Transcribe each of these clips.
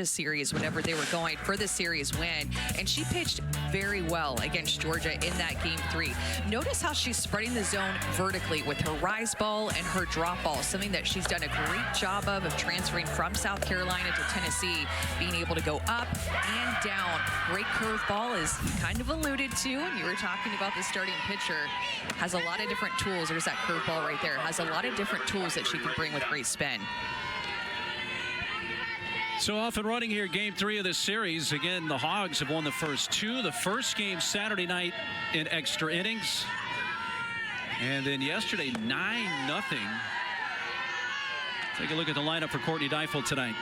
series whenever they were going for the series win, and she pitched very well against Georgia in that game 3. Notice how she's spreading the zone vertically with her rise ball and her drop ball, something that she's done a great job of transferring from South Carolina to Tennessee, being able to go up and down. Great curveball, is kind of alluded to. You were talking about the starting pitcher has a lot of different tools. There's that curveball right there. Has a lot of different tools that she can bring with great spin. So off and running here, game 3 of this series. Again, the Hogs have won the first 2. The first game Saturday night in extra innings. And then yesterday, 9-0. Take a look at the lineup for Courtney Deifel tonight.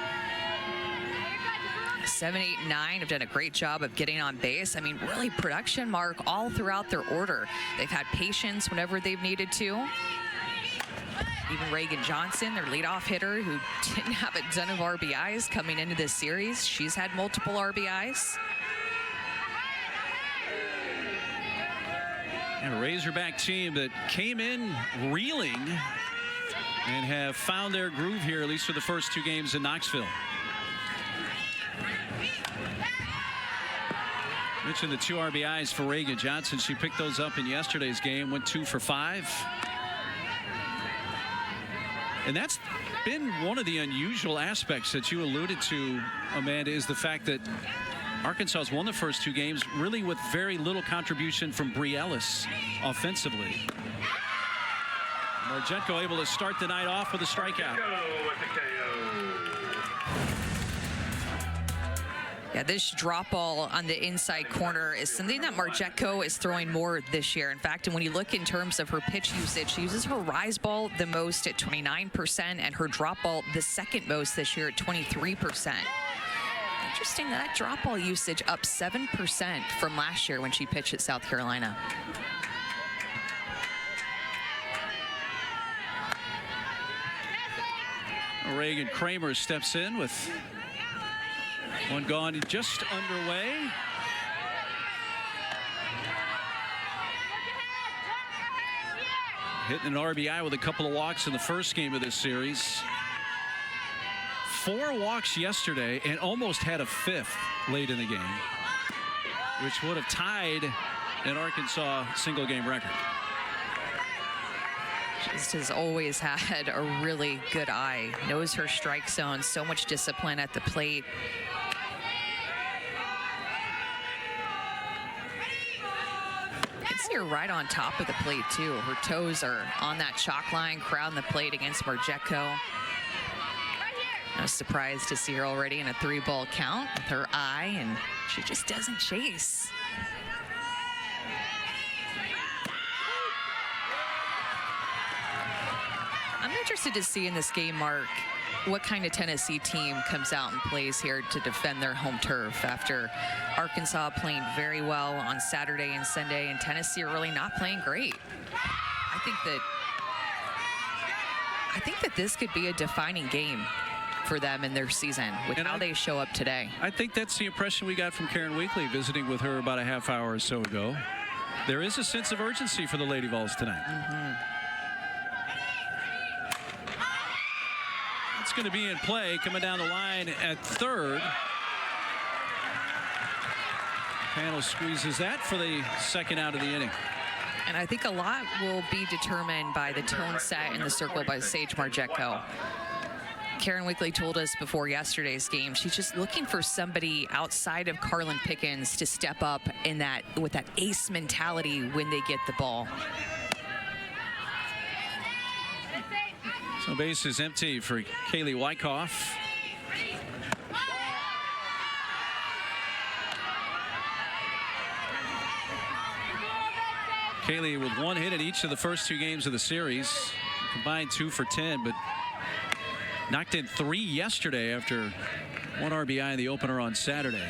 7, 8, 9 have done a great job of getting on base. I mean, really production mark all throughout their order. They've had patience whenever they've needed to. Even Reagan Johnson, their leadoff hitter, who didn't have a ton of RBIs coming into this series. She's had multiple RBIs. And a Razorback team that came in reeling and have found their groove here, at least for the first 2 games in Knoxville. Mentioned the 2 RBIs for Reagan Johnson. She picked those up in yesterday's game, went 2 for 5. And that's been one of the unusual aspects that you alluded to, Amanda, is the fact that Arkansas has won the first 2 games really with very little contribution from Bree Ellis offensively. Marjetko able to start the night off with a strikeout. Yeah, this drop ball on the inside corner is something that Marjetko is throwing more this year. In fact, and when you look in terms of her pitch usage, she uses her rise ball the most at 29% and her drop ball the second most this year at 23%. Interesting, that drop ball usage up 7% from last year when she pitched at South Carolina. Reagan Kramer steps in with one gone, just underway. Hitting an RBI with a couple of walks in the first game of this series. 4 walks yesterday and almost had a 5th late in the game, which would have tied an Arkansas single game record. Just has always had a really good eye. Knows her strike zone, so much discipline at the plate. You're right on top of the plate too. Her toes are on that chalk line, crowding the plate against Marjetko. No surprise to see her already in a 3-ball count with her eye, and she just doesn't chase. I'm interested to see in this game, Mark, what kind of Tennessee team comes out and plays here to defend their home turf after Arkansas playing very well on Saturday and Sunday, and Tennessee are really not playing great. I think that this could be a defining game for them in their season with how they show up today. I think that's the impression we got from Karen Weekly visiting with her about a half hour or so ago. There is a sense of urgency for the Lady Vols tonight. It's going to be in play, coming down the line at third. Panel squeezes that for the second out of the inning. And I think a lot will be determined by the tone set in the circle by Sage Marjetko. Karen Weekly told us before yesterday's game, she's just looking for somebody outside of Carlin Pickens to step up in that with that ace mentality when they get the ball. So base is empty for Kaylee Wyckoff. Kaylee with 1 hit in each of the first 2 games of the series. Combined 2 for 10, but knocked in 3 yesterday after 1 RBI in the opener on Saturday.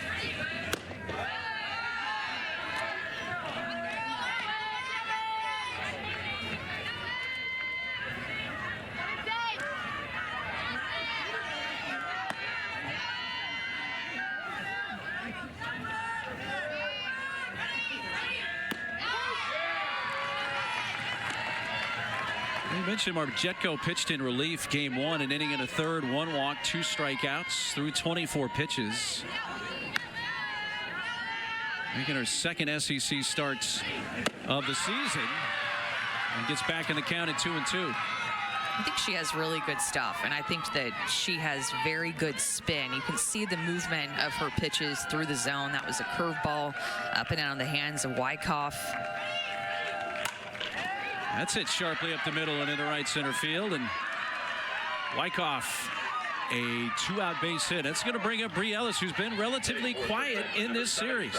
You mentioned Marjetko pitched in relief game 1, an inning and a third, 1 walk, 2 strikeouts through 24 pitches. Making her second SEC starts of the season, and gets back in the count at 2-2. I think she has really good stuff, and I think that she has very good spin. You can see the movement of her pitches through the zone. That was a curveball up and down the hands of Wyckoff. That's hit sharply up the middle and into right center field, and Wyckoff, a 2-out base hit. That's going to bring up Bree Ellis, who's been relatively quiet in this series.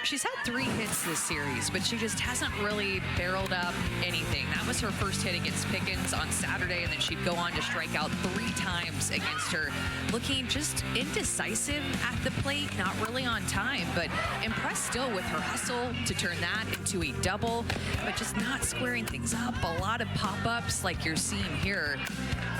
She's had 3 hits this series, but she just hasn't really barreled up anything. That was her first hit against Pickens on Saturday, and then she'd go on to strike out 3 times against her. Looking just indecisive at the plate, not really on time, but impressed still with her hustle to turn that into a double, but just not squaring things up. A lot of pop-ups like you're seeing here.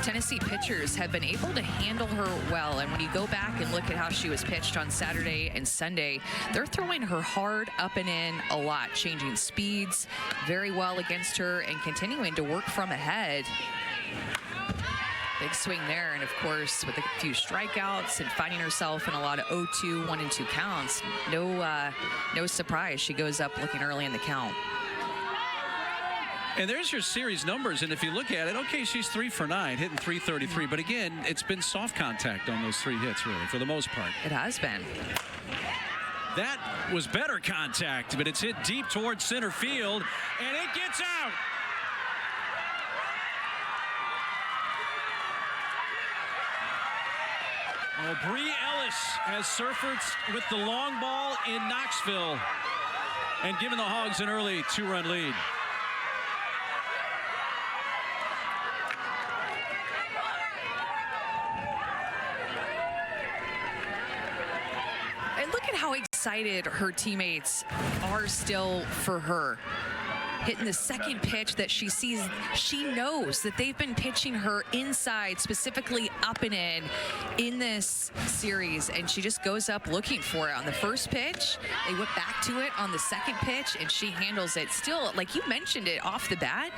Tennessee pitchers have been able to handle her well, and when you go back and look at how she was pitched on Saturday and Sunday, they're throwing her hard up and in a lot, changing speeds very well against her and continuing to work from ahead. Big swing there, and of course with a few strikeouts and finding herself in a lot of 0-2, 1-2 counts, no surprise she goes up looking early in the count. And there's your series numbers, and if you look at it, okay, she's 3 for 9, hitting .333, but again, it's been soft contact on those 3 hits, really, for the most part. It has been. That was better contact, but it's hit deep towards center field, and it gets out. Well, Bree Ellis has surfed with the long ball in Knoxville and given the Hogs an early 2-run lead. How excited her teammates are still for her. Hitting the second pitch that she sees, she knows that they've been pitching her inside, specifically up and in this series, and she just goes up looking for it on the first pitch. They went back to it on the second pitch, and she handles it. Still, like you mentioned it off the bat,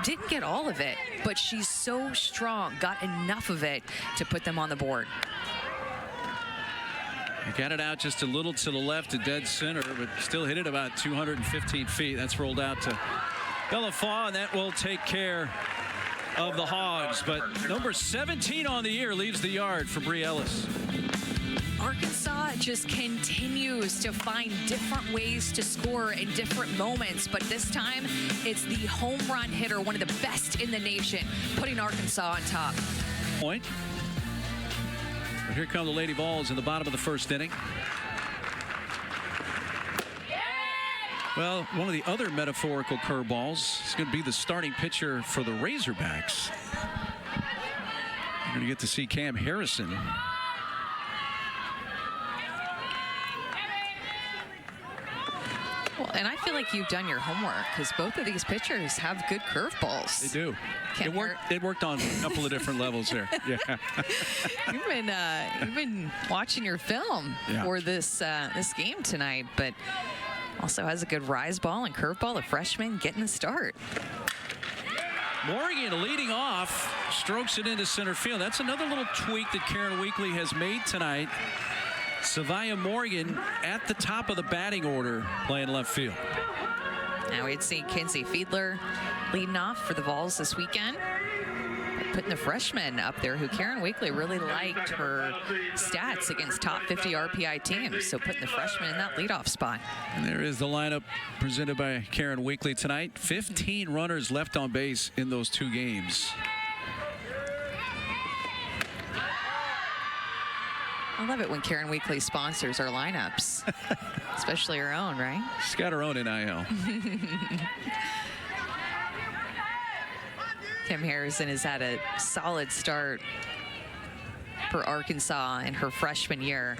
didn't get all of it, but she's so strong, got enough of it to put them on the board. Got it out just a little to the left to dead center, but still hit it about 215 feet. That's rolled out to Bellafaw, and that will take care of the Hogs. But number 17 on the year leaves the yard for Bree Ellis. Arkansas just continues to find different ways to score in different moments, but this time it's the home run hitter, one of the best in the nation, putting Arkansas on top. Point. But here come the Lady Vols in the bottom of the first inning. Well, one of the other metaphorical curveballs is going to be the starting pitcher for the Razorbacks. You're going to get to see Cam Harrison. Well, and I feel like you've done your homework because both of these pitchers have good curveballs. They do. It worked on a couple of different levels there. Yeah. You've been watching your film for this game tonight, but also has a good rise ball and curveball. The freshman getting the start. Morgan leading off, strokes it into center field. That's another little tweak that Karen Weekly has made tonight. Savia Morgan at the top of the batting order playing left field. Now we'd see Kinsey Fiedler leading off for the Vols this weekend. Putting the freshman up there who Karen Weekly really liked her stats against top 50 RPI teams. So putting the freshman in that leadoff spot. And there is the lineup presented by Karen Weekly tonight. 15 runners left on base in those 2 games. I love it when Karen Weekly sponsors our lineups, especially her own, right? She's got her own NIL. Kim Harrison has had a solid start for Arkansas in her freshman year.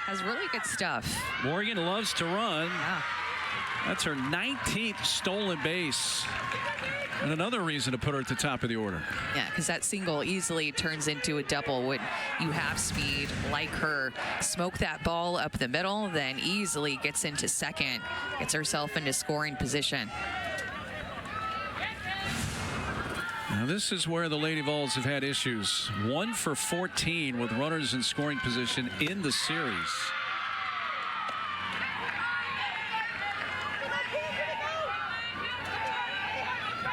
Has really good stuff. Morgan loves to run. Yeah. That's her 19th stolen base. And another reason to put her at the top of the order. Yeah, because that single easily turns into a double when you have speed like her. Smoke that ball up the middle, then easily gets into second, gets herself into scoring position. Now this is where the Lady Vols have had issues. 1 for 14 with runners in scoring position in the series.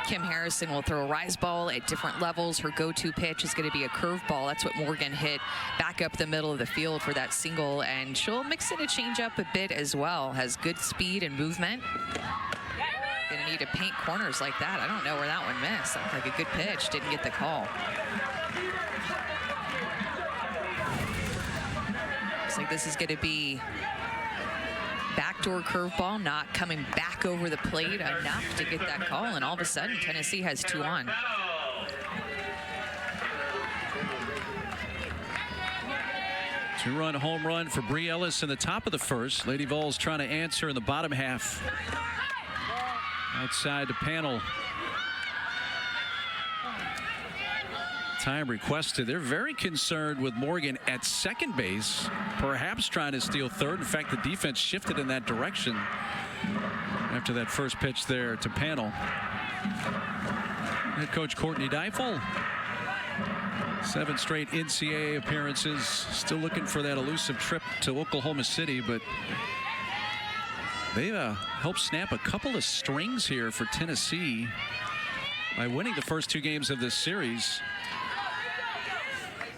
Kim Harrison will throw a rise ball at different levels. Her go-to pitch is going to be a curve ball. That's what Morgan hit back up the middle of the field for that single, and she'll mix in a changeup a bit as well. Has good speed and movement. Gonna need to paint corners like that. I don't know where that one missed. That looked like a good pitch. Didn't get the call. Looks like this is going to be backdoor curveball, not coming back over the plate enough to get that call, and all of a sudden Tennessee has 2 on. Two-run home run for Bree Ellis in the top of the first. Lady Vols trying to answer in the bottom half. Outside the panel. Time requested. They're very concerned with Morgan at second base, perhaps trying to steal third. In fact, the defense shifted in that direction after that first pitch there to panel. Head coach Courtney Deifel, 7 straight NCAA appearances, still looking for that elusive trip to Oklahoma City, but they helped snap a couple of strings here for Tennessee by winning the first 2 games of this series.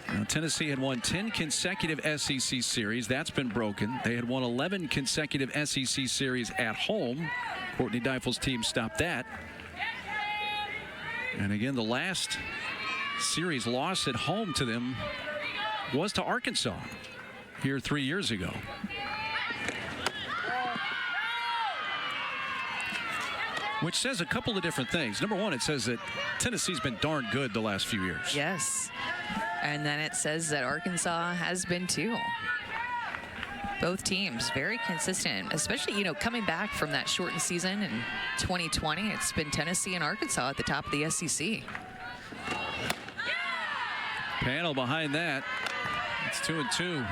Now, Tennessee had won 10 consecutive SEC series. That's been broken. They had won 11 consecutive SEC series at home. Courtney Deifel's team stopped that. And again, the last series loss at home to them was to Arkansas here 3 years ago. Which says a couple of different things. Number one, it says that Tennessee's been darn good the last few years. Yes. And then it says that Arkansas has been too. Both teams very consistent, especially, you know, coming back from that shortened season in 2020. It's been Tennessee and Arkansas at the top of the SEC. Panel behind that. It's 2-2.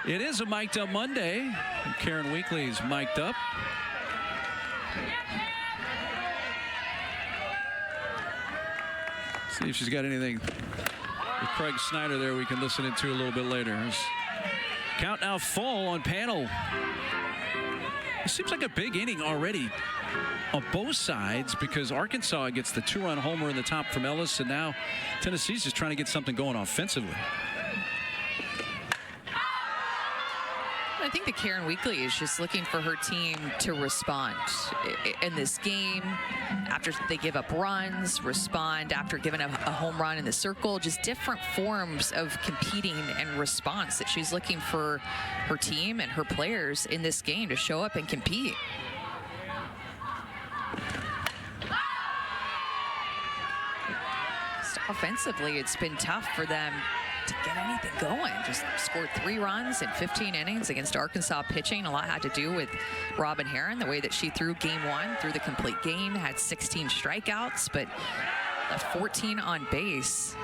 It is a mic'd up Monday. Karen Weekly's mic'd up. See if she's got anything with Craig Snyder there we can listen into a little bit later. Count now full on panel. It seems like a big inning already on both sides because Arkansas gets the 2-run homer in the top from Ellis, and now Tennessee's just trying to get something going offensively. I think that Karen Weekly is just looking for her team to respond in this game after they give up runs, respond after giving up a home run in the circle, just different forms of competing and response that she's looking for her team and her players in this game to show up and compete. Just offensively, it's been tough for them to get anything going. Just scored 3 runs in 15 innings against Arkansas pitching. A lot had to do with Robin Herron, the way that she threw game 1, threw the complete game, had 16 strikeouts, but left 14 on base.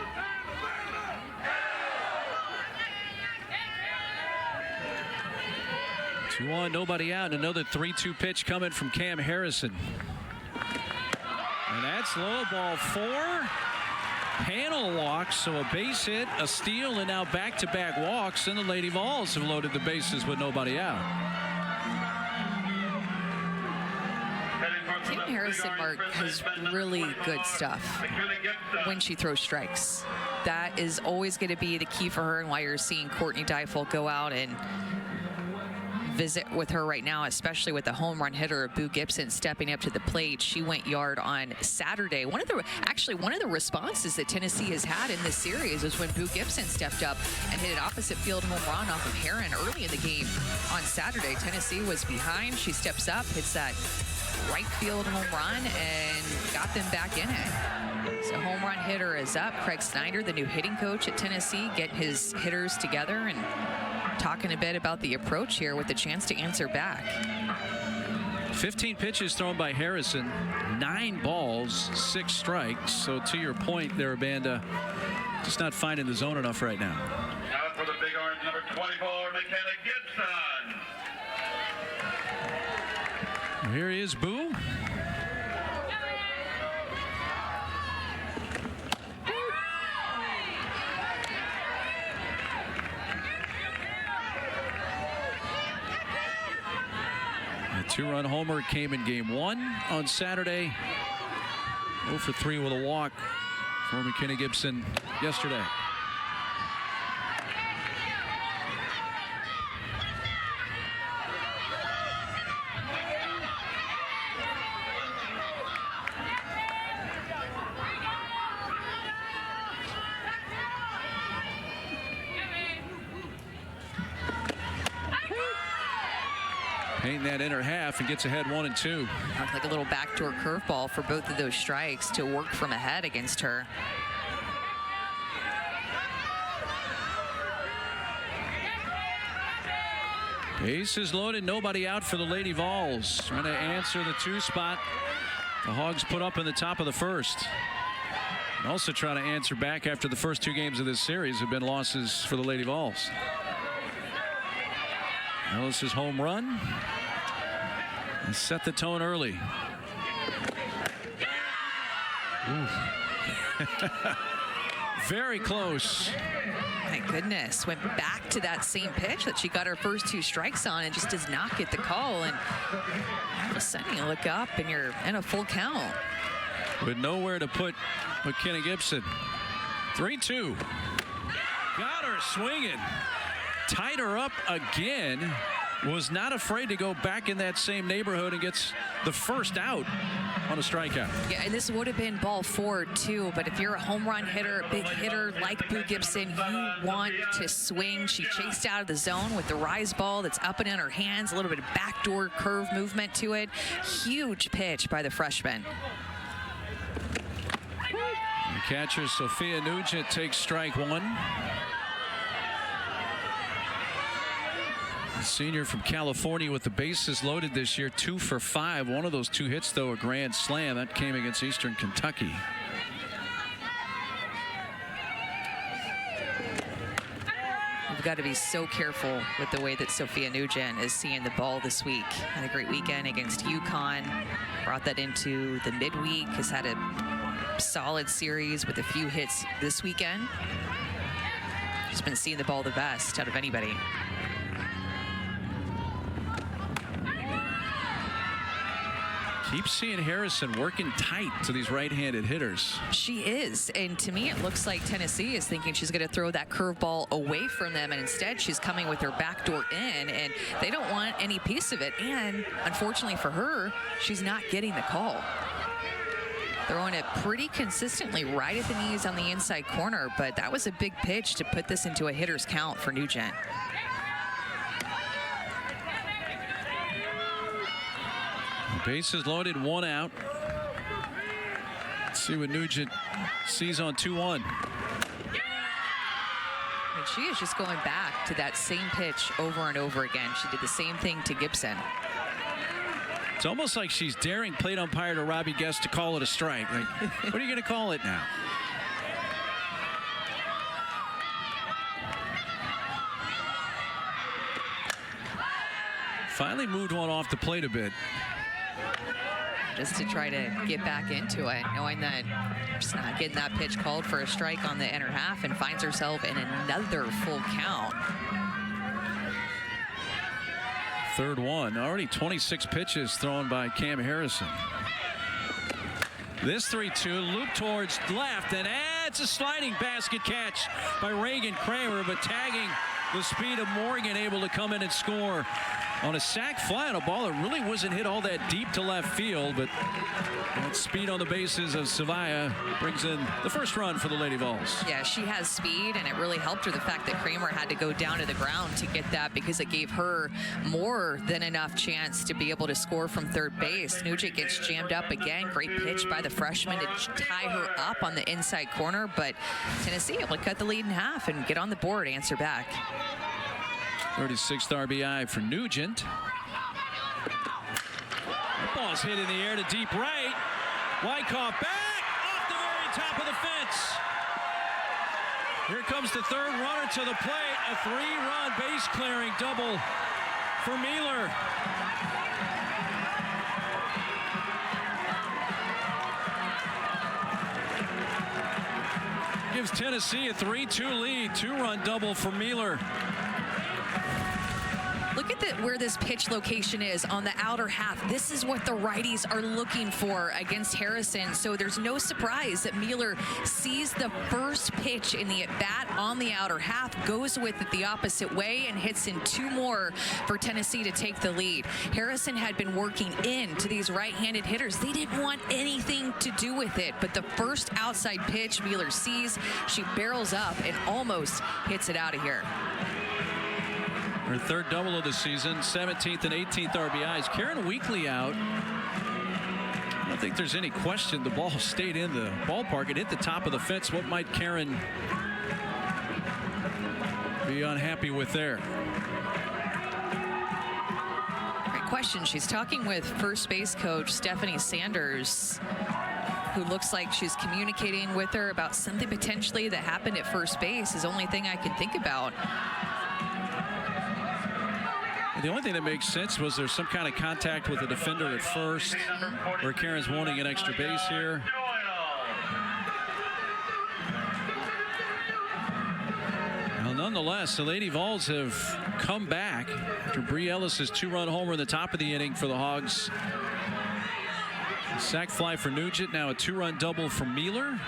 Two on, nobody out. Another 3-2 pitch coming from Cam Harrison. And that's low, ball 4. Panel walks, so a base hit, a steal, and now back-to-back walks, and the Lady Vols have loaded the bases with nobody out. Kim Harrison, Mark, has really good stuff when she throws strikes. That is always going to be the key for her, and why you're seeing Courtney Deifel go out and visit with her right now, especially with the home run hitter Boo Gibson stepping up to the plate. She went yard on Saturday. One of the responses that Tennessee has had in this series is when Boo Gibson stepped up and hit an opposite field home run off of Herron early in the game on Saturday. Tennessee was behind. She steps up, hits that right field home run, and got them back in it. So home run hitter is up. Craig Snyder, the new hitting coach at Tennessee, getting his hitters together and talking a bit about the approach here with the chance to answer back. 15 pitches thrown by Harrison, 9 balls, 6 strikes. So to your point there, Amanda, just not finding the zone enough right now. Now for the big orange, number 24, McKenna Gibson. Here is Boo. Two-run homer came in game 1 on Saturday. 0 for 3 with a walk for McKenna Gibson yesterday. Painting that inner half and gets ahead 1-2. Looked like a little backdoor curveball for both of those strikes to work from ahead against her. Bases loaded, nobody out for the Lady Vols. Trying to answer the 2 spot the Hogs put up in the top of the first. And also trying to answer back after the first 2 games of this series have been losses for the Lady Vols. Ellis's home run and set the tone early. Very close. My goodness, went back to that same pitch that she got her first 2 strikes on and just does not get the call. And all of a sudden you look up and you're in a full count. With nowhere to put McKenna Gibson. 3-2. Got her swinging. Tied her up again. Was not afraid to go back in that same neighborhood and gets the first out on a strikeout. Yeah, and this would have been ball 4 too, but if you're a home run hitter, a big hitter like Boo Gibson, you want to swing. She chased out of the zone with the rise ball that's up and in her hands, a little bit of backdoor curve movement to it. Huge pitch by the freshman. The catcher Sophia Nugent takes strike 1. The senior from California with the bases loaded this year, 2 for 5. One of those 2 hits, though, a grand slam. That came against Eastern Kentucky. We've got to be so careful with the way that Sophia Nugent is seeing the ball this week. Had a great weekend against UConn. Brought that into the midweek. Has had a solid series with a few hits this weekend. She's been seeing the ball the best out of anybody. Keep seeing Harrison working tight to these right-handed hitters. She is, and to me it looks like Tennessee is thinking she's going to throw that curveball away from them, and instead she's coming with her backdoor in, and they don't want any piece of it. And unfortunately for her, she's not getting the call. Throwing it pretty consistently right at the knees on the inside corner, but that was a big pitch to put this into a hitter's count for Nugent. Bases loaded, 1 out. Let's see what Nugent sees on 2-1. And she is just going back to that same pitch over and over again. She did the same thing to Gibson. It's almost like she's daring plate umpire to Robbie Guest to call it a strike. Like, what are you going to call it now? Finally moved one off the plate a bit. Just to try to get back into it, knowing that she's not getting that pitch called for a strike on the inner half, and finds herself in another full count. 3rd one. Already 26 pitches thrown by Cam Harrison. This 3-2 loop towards left, and it's a sliding basket catch by Reagan Kramer, but tagging the speed of Morgan, able to come in and score on a sac fly on a ball that really wasn't hit all that deep to left field, but that speed on the bases of Savia brings in the first run for the Lady Vols. Yeah, she has speed, and it really helped her, the fact that Kramer had to go down to the ground to get that, because it gave her more than enough chance to be able to score from third base. Nugent gets jammed up again. Great pitch by the freshman to tie her up on the inside corner, but Tennessee able to cut the lead in half and get on the board, answer back. 36th RBI for Nugent. The ball's hit in the air to deep right. Wyckoff back off the very top of the fence. Here comes the 3rd runner to the plate. A 3-run base clearing double for Mealer. Gives Tennessee a 3-2 lead. 2-run double for Mealer. Look at where this pitch location is on the outer half. This is what the righties are looking for against Harrison. So there's no surprise that Mueller sees the first pitch in the at-bat on the outer half, goes with it the opposite way, and hits in 2 more for Tennessee to take the lead. Harrison had been working into these right-handed hitters. They didn't want anything to do with it, but the first outside pitch Mueller sees, she barrels up and almost hits it out of here. Her 3rd double of the season, 17th and 18th RBIs. Karen Weekly out. I don't think there's any question the ball stayed in the ballpark and hit the top of the fence. What might Karen be unhappy with there? Great question. She's talking with first base coach Stephanie Sanders, who looks like she's communicating with her about something potentially that happened at first base. Is the only thing I can think about. The only thing that makes sense was there's some kind of contact with the defender at first, where Karen's wanting an extra base here. Well, nonetheless, the Lady Vols have come back after Bree Ellis's 2-run homer in the top of the inning for the Hogs. A sac fly for Nugent, now a 2-run double for Mueller.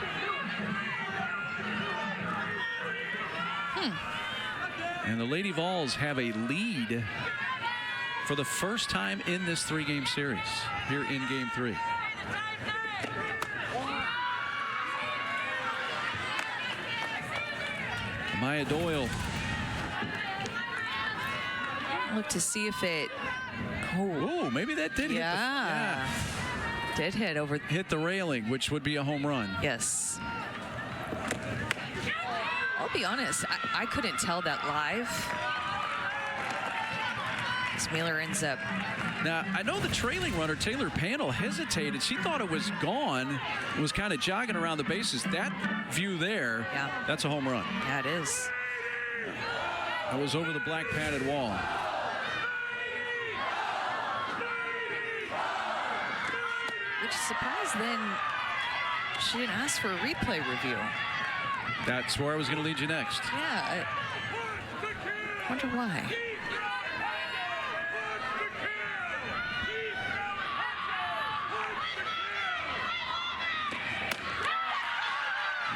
And the Lady Vols have a lead for the first time in this 3-game series here in Game 3. Maya Doyle. Look to see if it. Oh, maybe that did hit Did hit the railing, which would be a home run. Yes. I'll be honest, I couldn't tell that live. As Mueller ends up. Now, I know the trailing runner, Taylor Panel, hesitated. She thought it was gone. It was kind of jogging around the bases. That view there, that's a home run. Yeah, it is. That was over the black padded wall. Which is surprised then she didn't ask for a replay review. That's where I was going to lead you next. Yeah, I wonder why.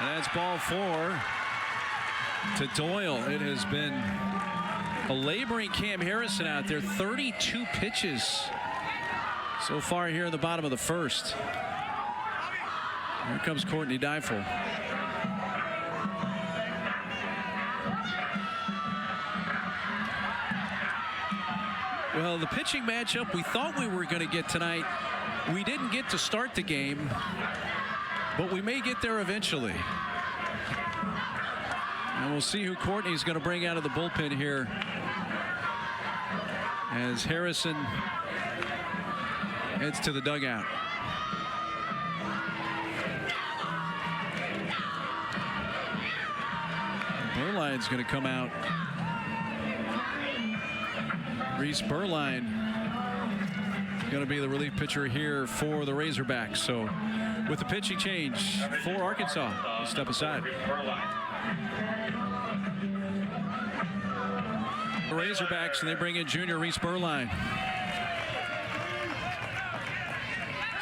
And that's ball 4 to Doyle. It has been a laboring Cam Harrison out there. 32 pitches so far here in the bottom of the first. Here comes Courtney Deifel. Well, the pitching matchup we thought we were going to get tonight, we didn't get to start the game, but we may get there eventually. And we'll see who Courtney's going to bring out of the bullpen here as Harrison heads to the dugout. Burline's going to come out. Reese Burline going to be the relief pitcher here for the Razorbacks. So with the pitching change for Arkansas, we'll step aside. The Razorbacks, and they bring in junior Reese Burline.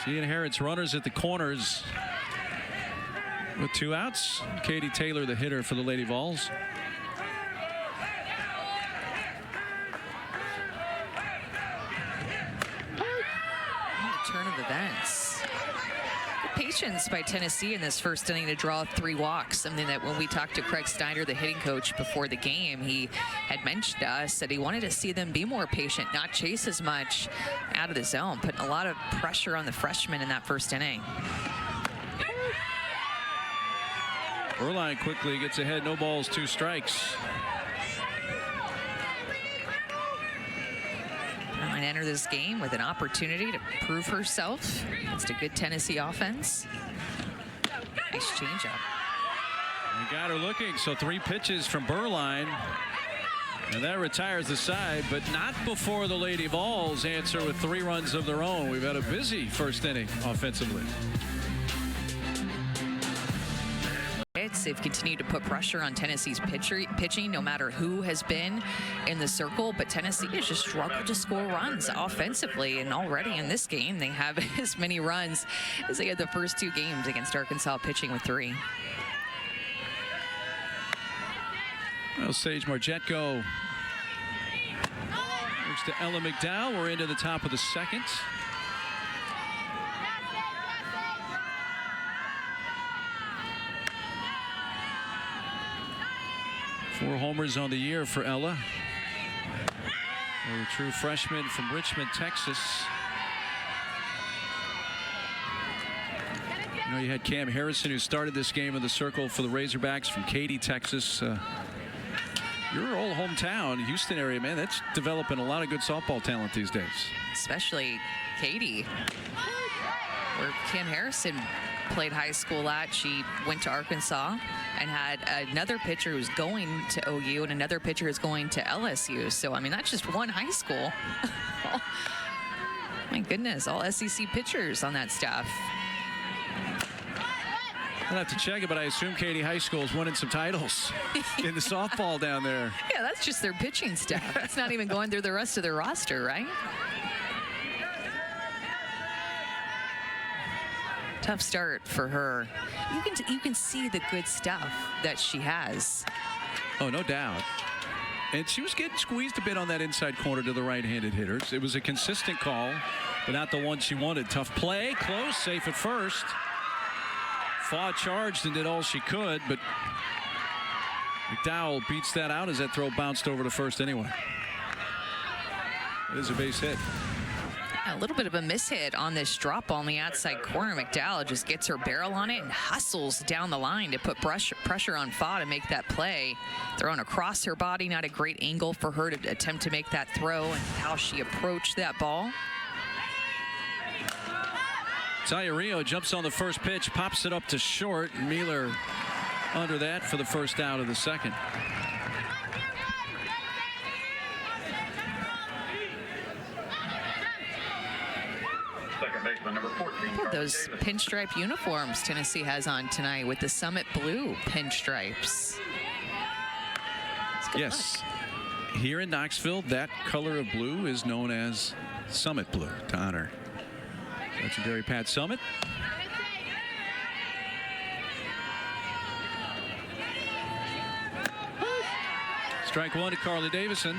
She inherits runners at the corners with 2 outs. Katie Taylor, the hitter for the Lady Vols. Turn of events. Good patience by Tennessee in this first inning to draw 3 walks. Something that when we talked to Craig Steiner, the hitting coach, before the game, he had mentioned to us that he wanted to see them be more patient, not chase as much out of the zone, putting a lot of pressure on the freshmen in that first inning. Burline quickly gets ahead, no balls, 2 strikes. And enter this game with an opportunity to prove herself against a good Tennessee offense. Nice changeup. They got her looking, so 3 pitches from Burline. And that retires the side, but not before the Lady Vols answer with 3 runs of their own. We've had a busy first inning offensively. It's Razorbacks, they've continued to put pressure on Tennessee's pitching, no matter who has been in the circle. But Tennessee has just struggled to score runs offensively. And already in this game, they have as many runs as they had the first 2 games against Arkansas, pitching with 3. Well, Sage Margetko looks to Ella McDowell. We're into the top of the second. Four homers on the year for Ella. A true freshman from Richmond, Texas. You know, you had Cam Harrison, who started this game in the circle for the Razorbacks from Katy, Texas. Your old hometown, Houston area, man, that's developing a lot of good softball talent these days. Especially Katy, where Cam Harrison played high school at. She went to Arkansas and had another pitcher who's going to OU and another pitcher who's going to LSU. So, I mean, that's just one high school. My goodness, all SEC pitchers on that staff. I'll have to check it, but I assume Katy High School is winning some titles in the softball down there. Yeah, that's just their pitching staff. It's not even going through the rest of their roster, right? Tough start for her. You can see the good stuff that she has. Oh, no doubt. And she was getting squeezed a bit on that inside corner to the right-handed hitters. It was a consistent call, but not the one she wanted. Tough play, close, safe at first. Faw charged and did all she could, but McDowell beats that out as that throw bounced over to first anyway. It is a base hit. A little bit of a mishit on this drop ball on the outside corner. McDowell just gets her barrel on it and hustles down the line to put pressure on Faw to make that play. Thrown across her body, not a great angle for her to attempt to make that throw, and how she approached that ball. Talia Rio jumps on the first pitch, pops it up to short. Mealer under that for the first out of the second. Second baseman, number 14. Those pinstripe uniforms Tennessee has on tonight with the Summit Blue pinstripes. Yes. Here in Knoxville, that color of blue is known as Summit Blue, to honor legendary Pat Summit. Strike one to Carly Davison.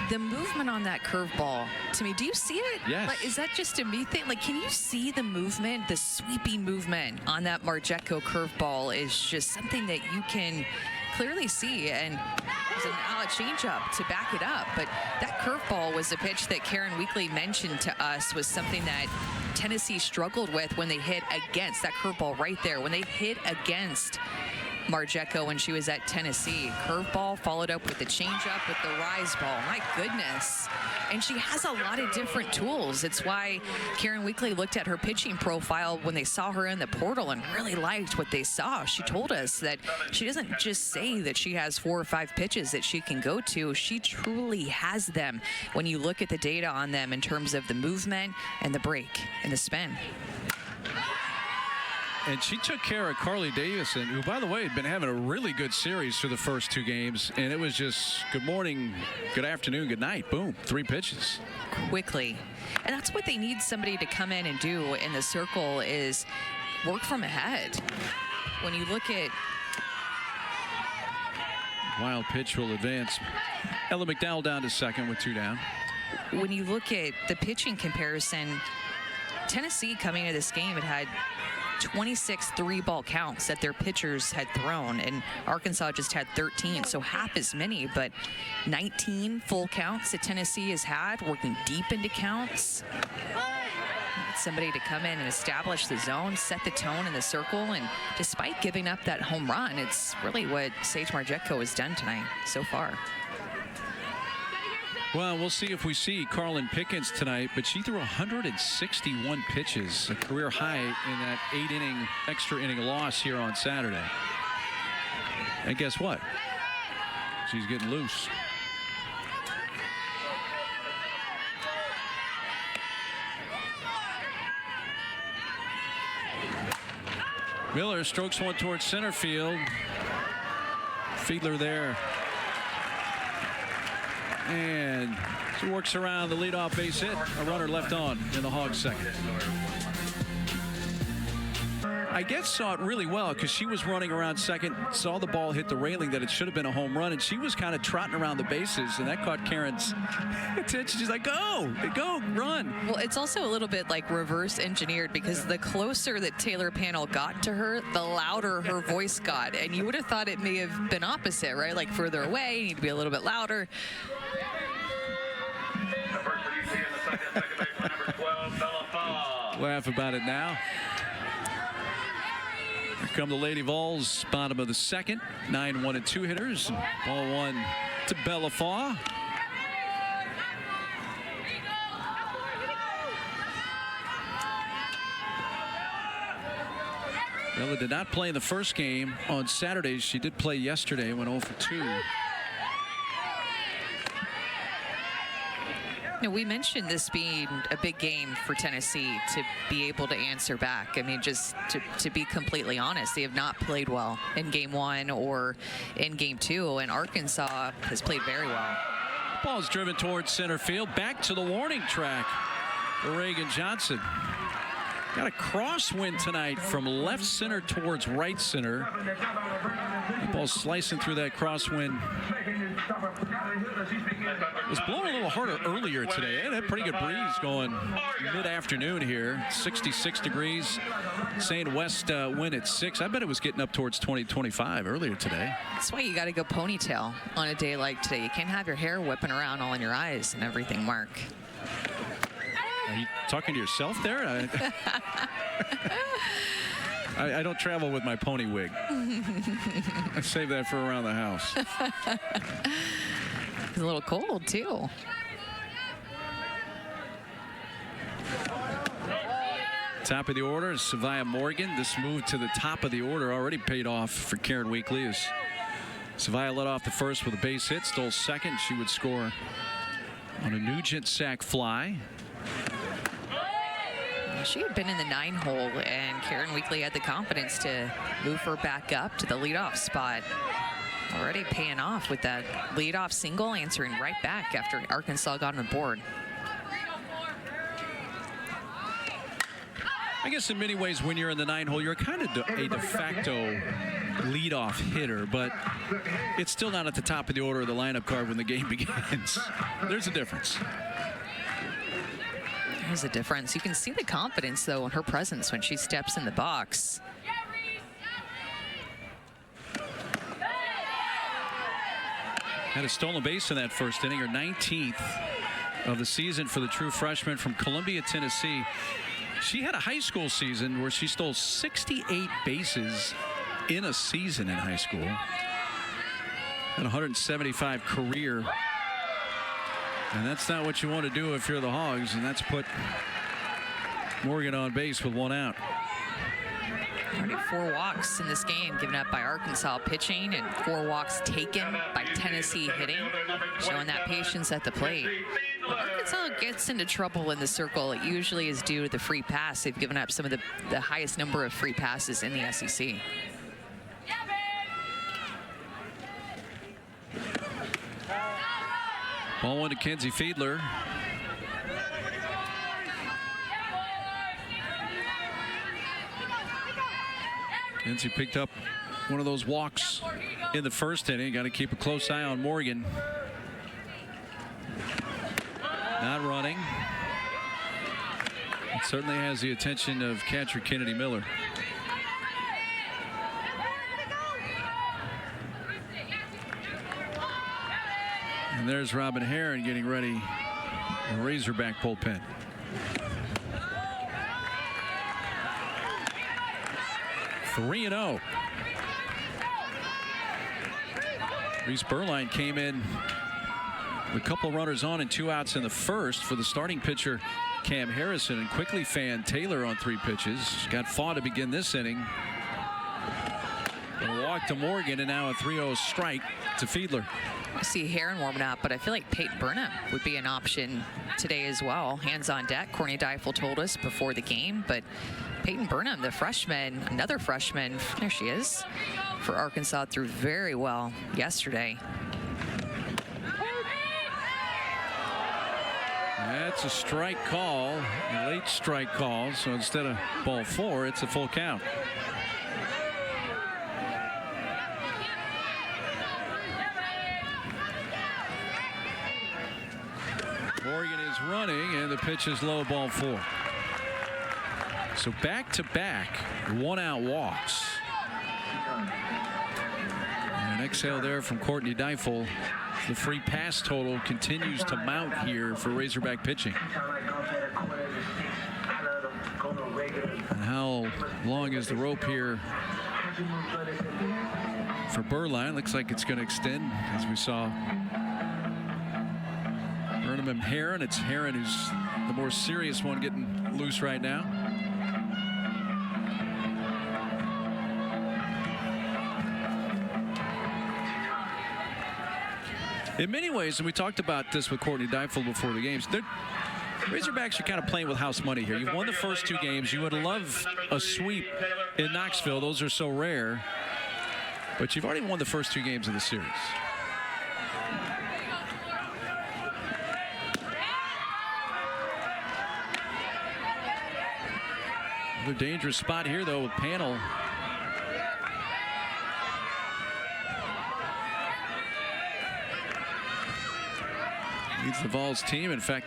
The movement on that curveball, to me, do you see it? Yes. Like, is that just a me thing? Like, can you see the movement, the sweeping movement on that Margetko curveball is just something that you can clearly see, and there's a changeup to back it up. But that curveball was a pitch that Karen Weekly mentioned to us was something that Tennessee struggled with when they hit against that curveball right there. When they hit against Margetko when she was at Tennessee. Curveball followed up with the changeup with the rise ball. My goodness. And she has a lot of different tools. It's why Karen Weekly looked at her pitching profile when they saw her in the portal and really liked what they saw. She told us that she doesn't just say that she has 4 or 5 pitches that she can go to. She truly has them when you look at the data on them in terms of the movement and the break and the spin. And she took care of Carly Davison, who, by the way, had been having a really good series for the first 2 games. And it was just good morning, good afternoon, good night. Boom, 3 pitches. Quickly. And that's what they need somebody to come in and do in the circle is work from ahead. When you look at... Wild pitch will advance. Ella McDowell down to second with 2 down. When you look at the pitching comparison, Tennessee coming into this game had 26 3-ball counts that their pitchers had thrown, and Arkansas just had 13, so half as many, but 19 full counts that Tennessee has had, working deep into counts. Somebody to come in and establish the zone, set the tone in the circle, and despite giving up that home run, it's really what Sage Margetko has done tonight so far. Well, we'll see if we see Carlin Pickens tonight, but she threw 161 pitches, a career high in that 8-inning, extra inning loss here on Saturday. And guess what? She's getting loose. Miller strokes one towards center field. Fiedler there. And she works around the leadoff base hit. A runner left on in the Hogs' second. I guess saw it really well because she was running around second, saw the ball hit the railing that it should have been a home run, and she was kind of trotting around the bases, and that caught Karen's attention. She's like, go, run. Well, it's also a little bit like reverse engineered because the closer that Taylor Panel got to her, the louder her voice got. And you would have thought it may have been opposite, right? Like further away, you need to be a little bit louder. Laugh about it now. Here come the Lady Vols, bottom of the second. 9-1 and 2 hitters. Ball one to Bellafaw. Bella did not play in the first game on Saturday. She did play yesterday, went 0 for 2. We mentioned this being a big game for Tennessee to be able to answer back. I mean, just to be completely honest, they have not played well in game 1 or in game 2, and Arkansas has played very well. Ball's driven towards center field, back to the warning track for Reagan Johnson. Got a crosswind tonight from left center towards right center. The ball slicing through that crosswind. It was blowing a little harder earlier today. It had a pretty good breeze going mid-afternoon here. 66 degrees. Saying west wind at 6. I bet it was getting up towards 20-25 earlier today. That's why you got to go ponytail on a day like today. You can't have your hair whipping around all in your eyes and everything, Mark. Are you talking to yourself there? I don't travel with my pony wig. I save that for around the house. It's a little cold, too. Top of the order is Savia Morgan. This move to the top of the order already paid off for Karen Weekly as Savia led off the first with a base hit, stole second. She would score on a Nugent sac fly. She had been in the 9-hole, and Karen Weekly had the confidence to move her back up to the leadoff spot. Already paying off with that leadoff single, answering right back after Arkansas got on the board. I guess in many ways when you're in the 9-hole, you're kind of a de facto leadoff hitter, but it's still not at the top of the order of the lineup card when the game begins. There's a difference. There's a difference. You can see the confidence, though, in her presence when she steps in the box. Had a stolen base in that first inning, her 19th of the season for the true freshman from Columbia, Tennessee. She had a high school season where she stole 68 bases in a season in high school. Had 175 career. And that's not what you want to do if you're the Hogs, and that's put Morgan on base with 1 out. Already 4 walks in this game given up by Arkansas pitching and 4 walks taken by Tennessee hitting, showing that patience at the plate. When Arkansas gets into trouble in the circle, it usually is due to the free pass. They've given up some of the highest number of free passes in the SEC. Ball one to Kenzie Fiedler. Kenzie picked up one of those walks in the first inning. Got to keep a close eye on Morgan. Not running. It certainly has the attention of catcher Kennedy Miller. And there's Robin Herron getting ready. The Razorback bullpen. Three and 0. Reese Berline came in with a couple runners on and 2 outs in the first for the starting pitcher Cam Harrison, and quickly fanned Taylor on 3 pitches. Got Faw to begin this inning. A walk to Morgan, and now a 3-0 strike to Fiedler. I see Herron warming up, but I feel like Peyton Burnham would be an option today as well. Hands on deck, Courtney Deifel told us before the game, but Peyton Burnham, the freshman, another freshman, there she is, for Arkansas threw very well yesterday. That's a strike call, a late strike call. So instead of ball 4, it's a full count. Morgan is running, and the pitch is low, ball 4. So back-to-back one-out walks. And an exhale there from Courtney Deifel. The free pass total continues to mount here for Razorback pitching. And how long is the rope here for Berline? Looks like it's going to extend, as we saw Burnham and Heron. It's Heron who's the more serious one getting loose right now. In many ways, and we talked about this with Courtney Deifel before the games, Razorbacks are kind of playing with house money here. You've won the first 2 games. You would love a sweep in Knoxville. Those are so rare. But you've already won the first 2 games of the series. Another dangerous spot here, though, with Panel. Leads the Vols team. In fact,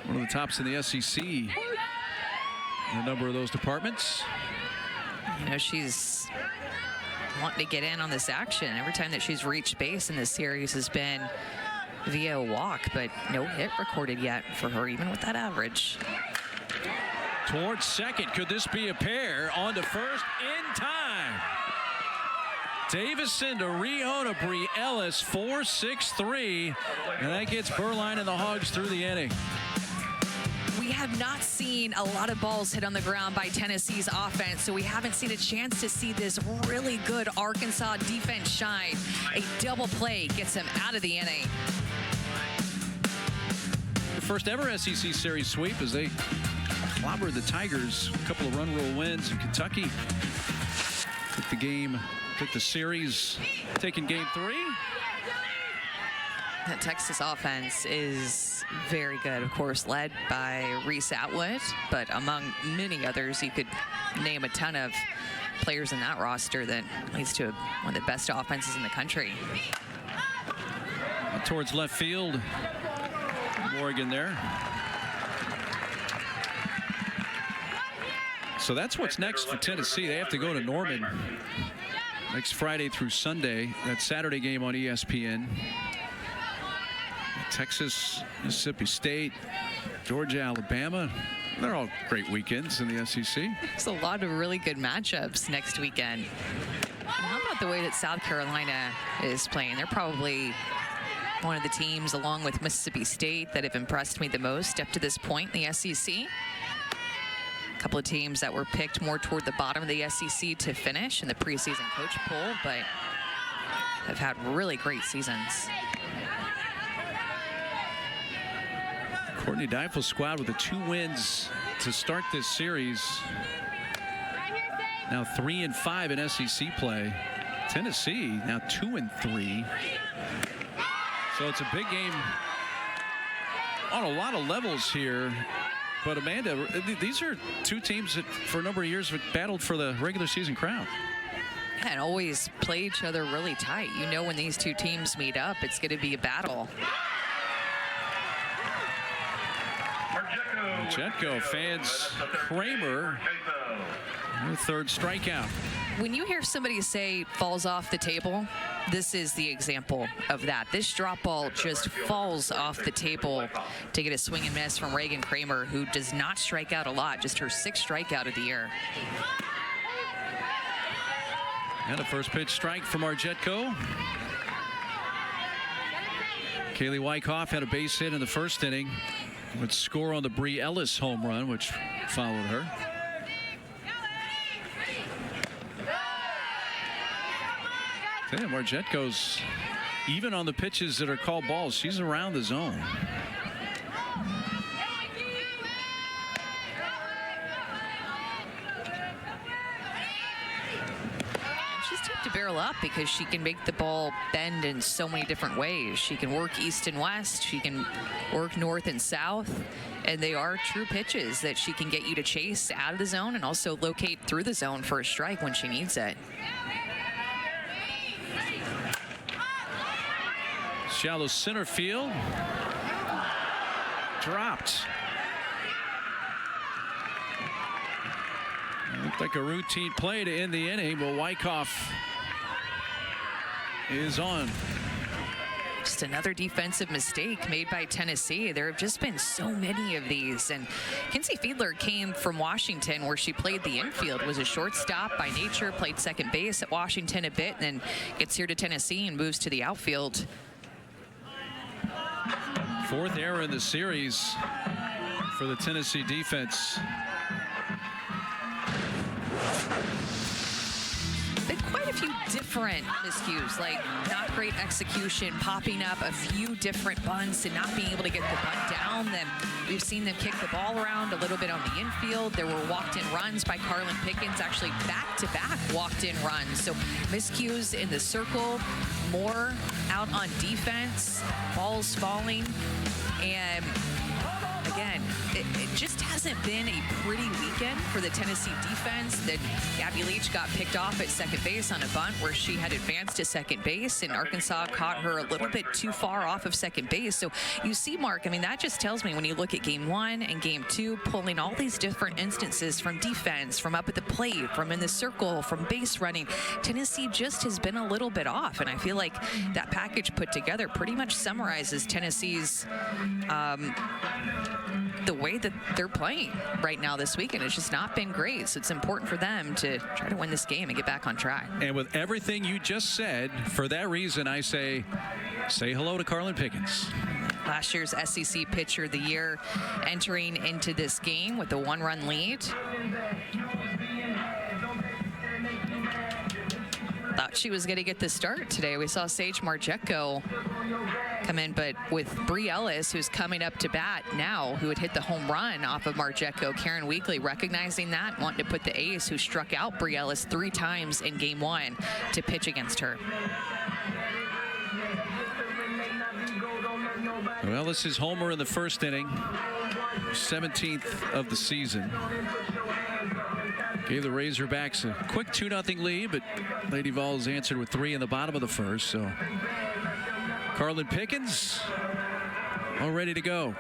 one of the tops in the SEC in a number of those departments. You know, she's wanting to get in on this action. Every time that she's reached base in this series has been via a walk, but no hit recorded yet for her, even with that average. Towards second. Could this be a pair? On to first in time. Davison to Riona Bree Ellis, 4-6-3, and that gets Berline and the Hogs through the inning. We have not seen a lot of balls hit on the ground by Tennessee's offense, so we haven't seen a chance to see this really good Arkansas defense shine. A double play gets them out of the inning. The first ever SEC series sweep as they clobbered the Tigers. A couple of run rule wins in Kentucky. Took the series, taking game 3. That Texas offense is very good, of course, led by Reese Atwood, but among many others, you could name a ton of players in that roster that leads to one of the best offenses in the country. Towards left field, Morgan there. So that's what's next for Tennessee. They have to go to Norman next Friday through Sunday. That Saturday game on ESPN. Texas, Mississippi State, Georgia, Alabama. They're all great weekends in the SEC. There's a lot of really good matchups next weekend. And how about the way that South Carolina is playing? They're probably one of the teams, along with Mississippi State, that have impressed me the most up to this point in the SEC. A couple of teams that were picked more toward the bottom of the SEC to finish in the preseason coach poll, but have had really great seasons. Courtney Deifel's squad with the 2 wins to start this series. Now 3-5 in SEC play. Tennessee now 2-3. So it's a big game on a lot of levels here. But Amanda, these are 2 teams that for a number of years have battled for the regular season crown. And always play each other really tight. You know, when these 2 teams meet up, it's going to be a battle. Jetko fans Kramer, her 3rd strikeout. When you hear somebody say falls off the table, this is the example of that. This drop ball just falls off the table to get a swing and miss from Reagan Kramer, who does not strike out a lot, just her 6th strikeout of the year. And a first pitch strike from Arjetko. Kaylee Wyckoff had a base hit in the 1st inning. Would score on the Bree Ellis home run, which followed her. Damn, Arjetko's even on the pitches that are called balls. She's around the zone. She's tipped barrel up because she can make the ball bend in so many different ways. She can work east and west. She can work north and south. And they are true pitches that she can get you to chase out of the zone and also locate through the zone for a strike when she needs it. Shallow center field. Dropped. Looked like a routine play to end the inning, but Wyckoff is on. Just another defensive mistake made by Tennessee. There have just been so many of these. And Kinsey Fiedler came from Washington, where she played the infield, was a shortstop by nature, played second base at Washington a bit, and then gets here to Tennessee and moves to the outfield. Fourth error in the series for the Tennessee defense. Been quite a few different miscues, like not great execution, popping up a few different bunts and not being able to get the bunt down. Then we've seen them kick the ball around a little bit on the infield. There were walked-in runs by Carlin Pickens, actually back-to-back walked-in runs. So miscues in the circle, more out on defense, balls falling, and again, it just hasn't been a pretty weekend for the Tennessee defense. That Gabby Leach got picked off at second base on a bunt where she had advanced to second base, and Arkansas caught her a little bit too far off of second base. So you see, Mark, I mean, that just tells me when you look at game one and game two, pulling all these different instances from defense, from up at the plate, from in the circle, from base running, Tennessee just has been a little bit off. And I feel like that package put together pretty much summarizes Tennessee's the way that they're playing right now this weekend. It's just not been great. So it's important for them to try to win this game and get back on track. And with everything you just said, for that reason, I say hello to Carlin Pickens. Last year's SEC Pitcher of the Year entering into this game with a 1-run lead. Thought she was going to get the start today. We saw Sage Marjeko come in, but with Bree Ellis, who's coming up to bat now, who had hit the home run off of Marjeko, Karen Weekly recognizing that, wanting to put the ace who struck out Bree Ellis 3 times in game 1 to pitch against her. Well, this is homer in the first inning, 17th of the season. Gave the Razorbacks a quick 2-0 lead, but Lady Vols answered with 3 in the bottom of the first. So Carlin Pickens all ready to go.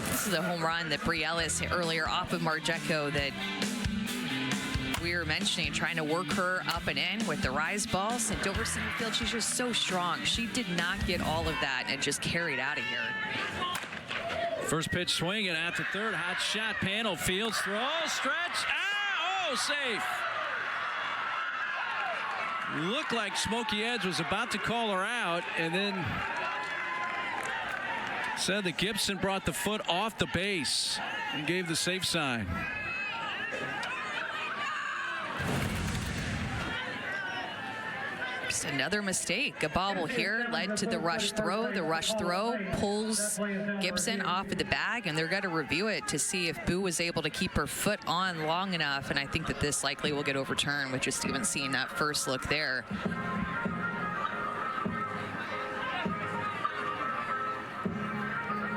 This is a home run that Bree Ellis hit earlier off of Marjeko that we were mentioning, trying to work her up and in with the rise ball. Sent over center field. She's just so strong. She did not get all of that, and it just carried out of here. First pitch swinging at the third. Hot shot. Panel fields. Throw. Stretch. Ah! Oh, safe. Looked like Smokey Edge was about to call her out, and then said that Gibson brought the foot off the base and gave the safe sign. Just another mistake. A bobble here led to the rush throw. The rush throw pulls Gibson off of the bag, and they're going to review it to see if Boo was able to keep her foot on long enough. And I think that this likely will get overturned with just even seeing that first look there.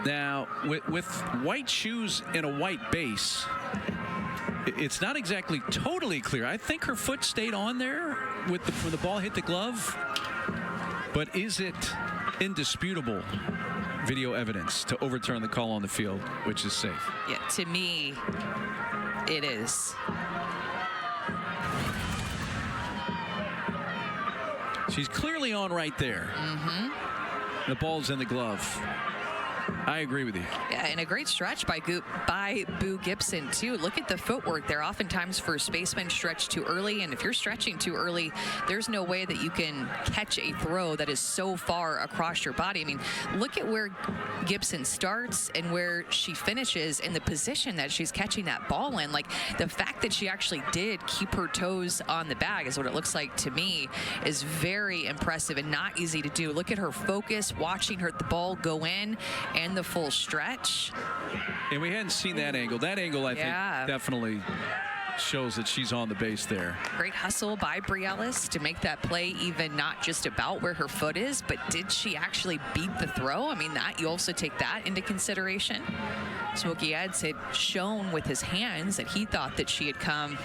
Now, with white shoes and a white base, it's not exactly totally clear. I think her foot stayed on there when the ball hit the glove. But is it indisputable video evidence to overturn the call on the field, which is safe? Yeah, to me, it is. She's clearly on right there. The ball's in the glove. I agree with you. Yeah, and a great stretch by Boo Gibson, too. Look at the footwork there. Oftentimes first basemen stretch too early, and if you're stretching too early, there's no way that you can catch a throw that is so far across your body. I mean, look at where Gibson starts and where she finishes in the position that she's catching that ball in. Like, the fact that she actually did keep her toes on the bag is what it looks like to me is very impressive and not easy to do. Look at her focus, watching the ball go in, and the full stretch. And we hadn't seen that angle. That angle, I think, definitely shows that she's on the base there. Great hustle by Ellis to make that play even not just about where her foot is, but did she actually beat the throw? I mean, that you also take that into consideration. Smokey Eds had shown with his hands that he thought that she had come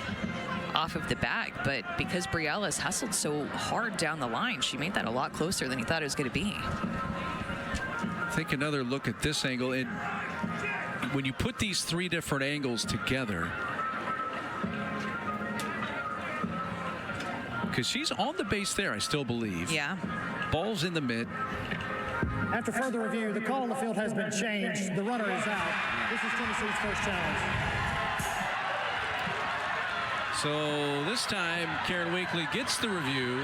off of the bag, but because Ellis hustled so hard down the line, she made that a lot closer than he thought it was going to be. Take another look at this angle, and when you put these three different angles together, because she's on the base there, I still believe. Yeah. Ball's in the mid. After further review, the call on the field has been changed. The runner is out. This is Tennessee's first challenge. So this time, Karen Wakely gets the review,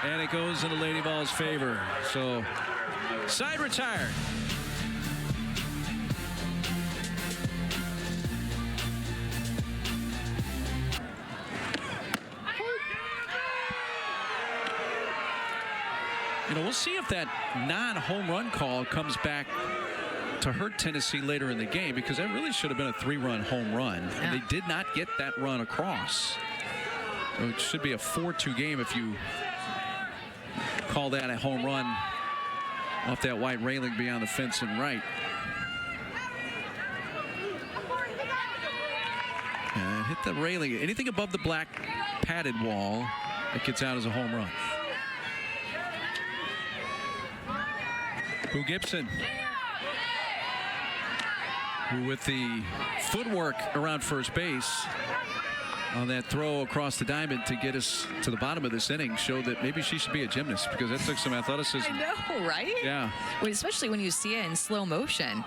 and it goes in the Lady Vols' favor. So side retired. You know, we'll see if that non-home run call comes back to hurt Tennessee later in the game, because that really should have been a 3-run home run, and they did not get that run across. So it should be a 4-2 game if you call that a home run off that white railing beyond the fence and right. And hit the railing. Anything above the black padded wall, that gets out as a home run. Boo Gibson, who with the footwork around first base on that throw across the diamond to get us to the bottom of this inning, showed that maybe she should be a gymnast, because that took some athleticism. I know, right? Yeah. Well, especially when you see it in slow motion.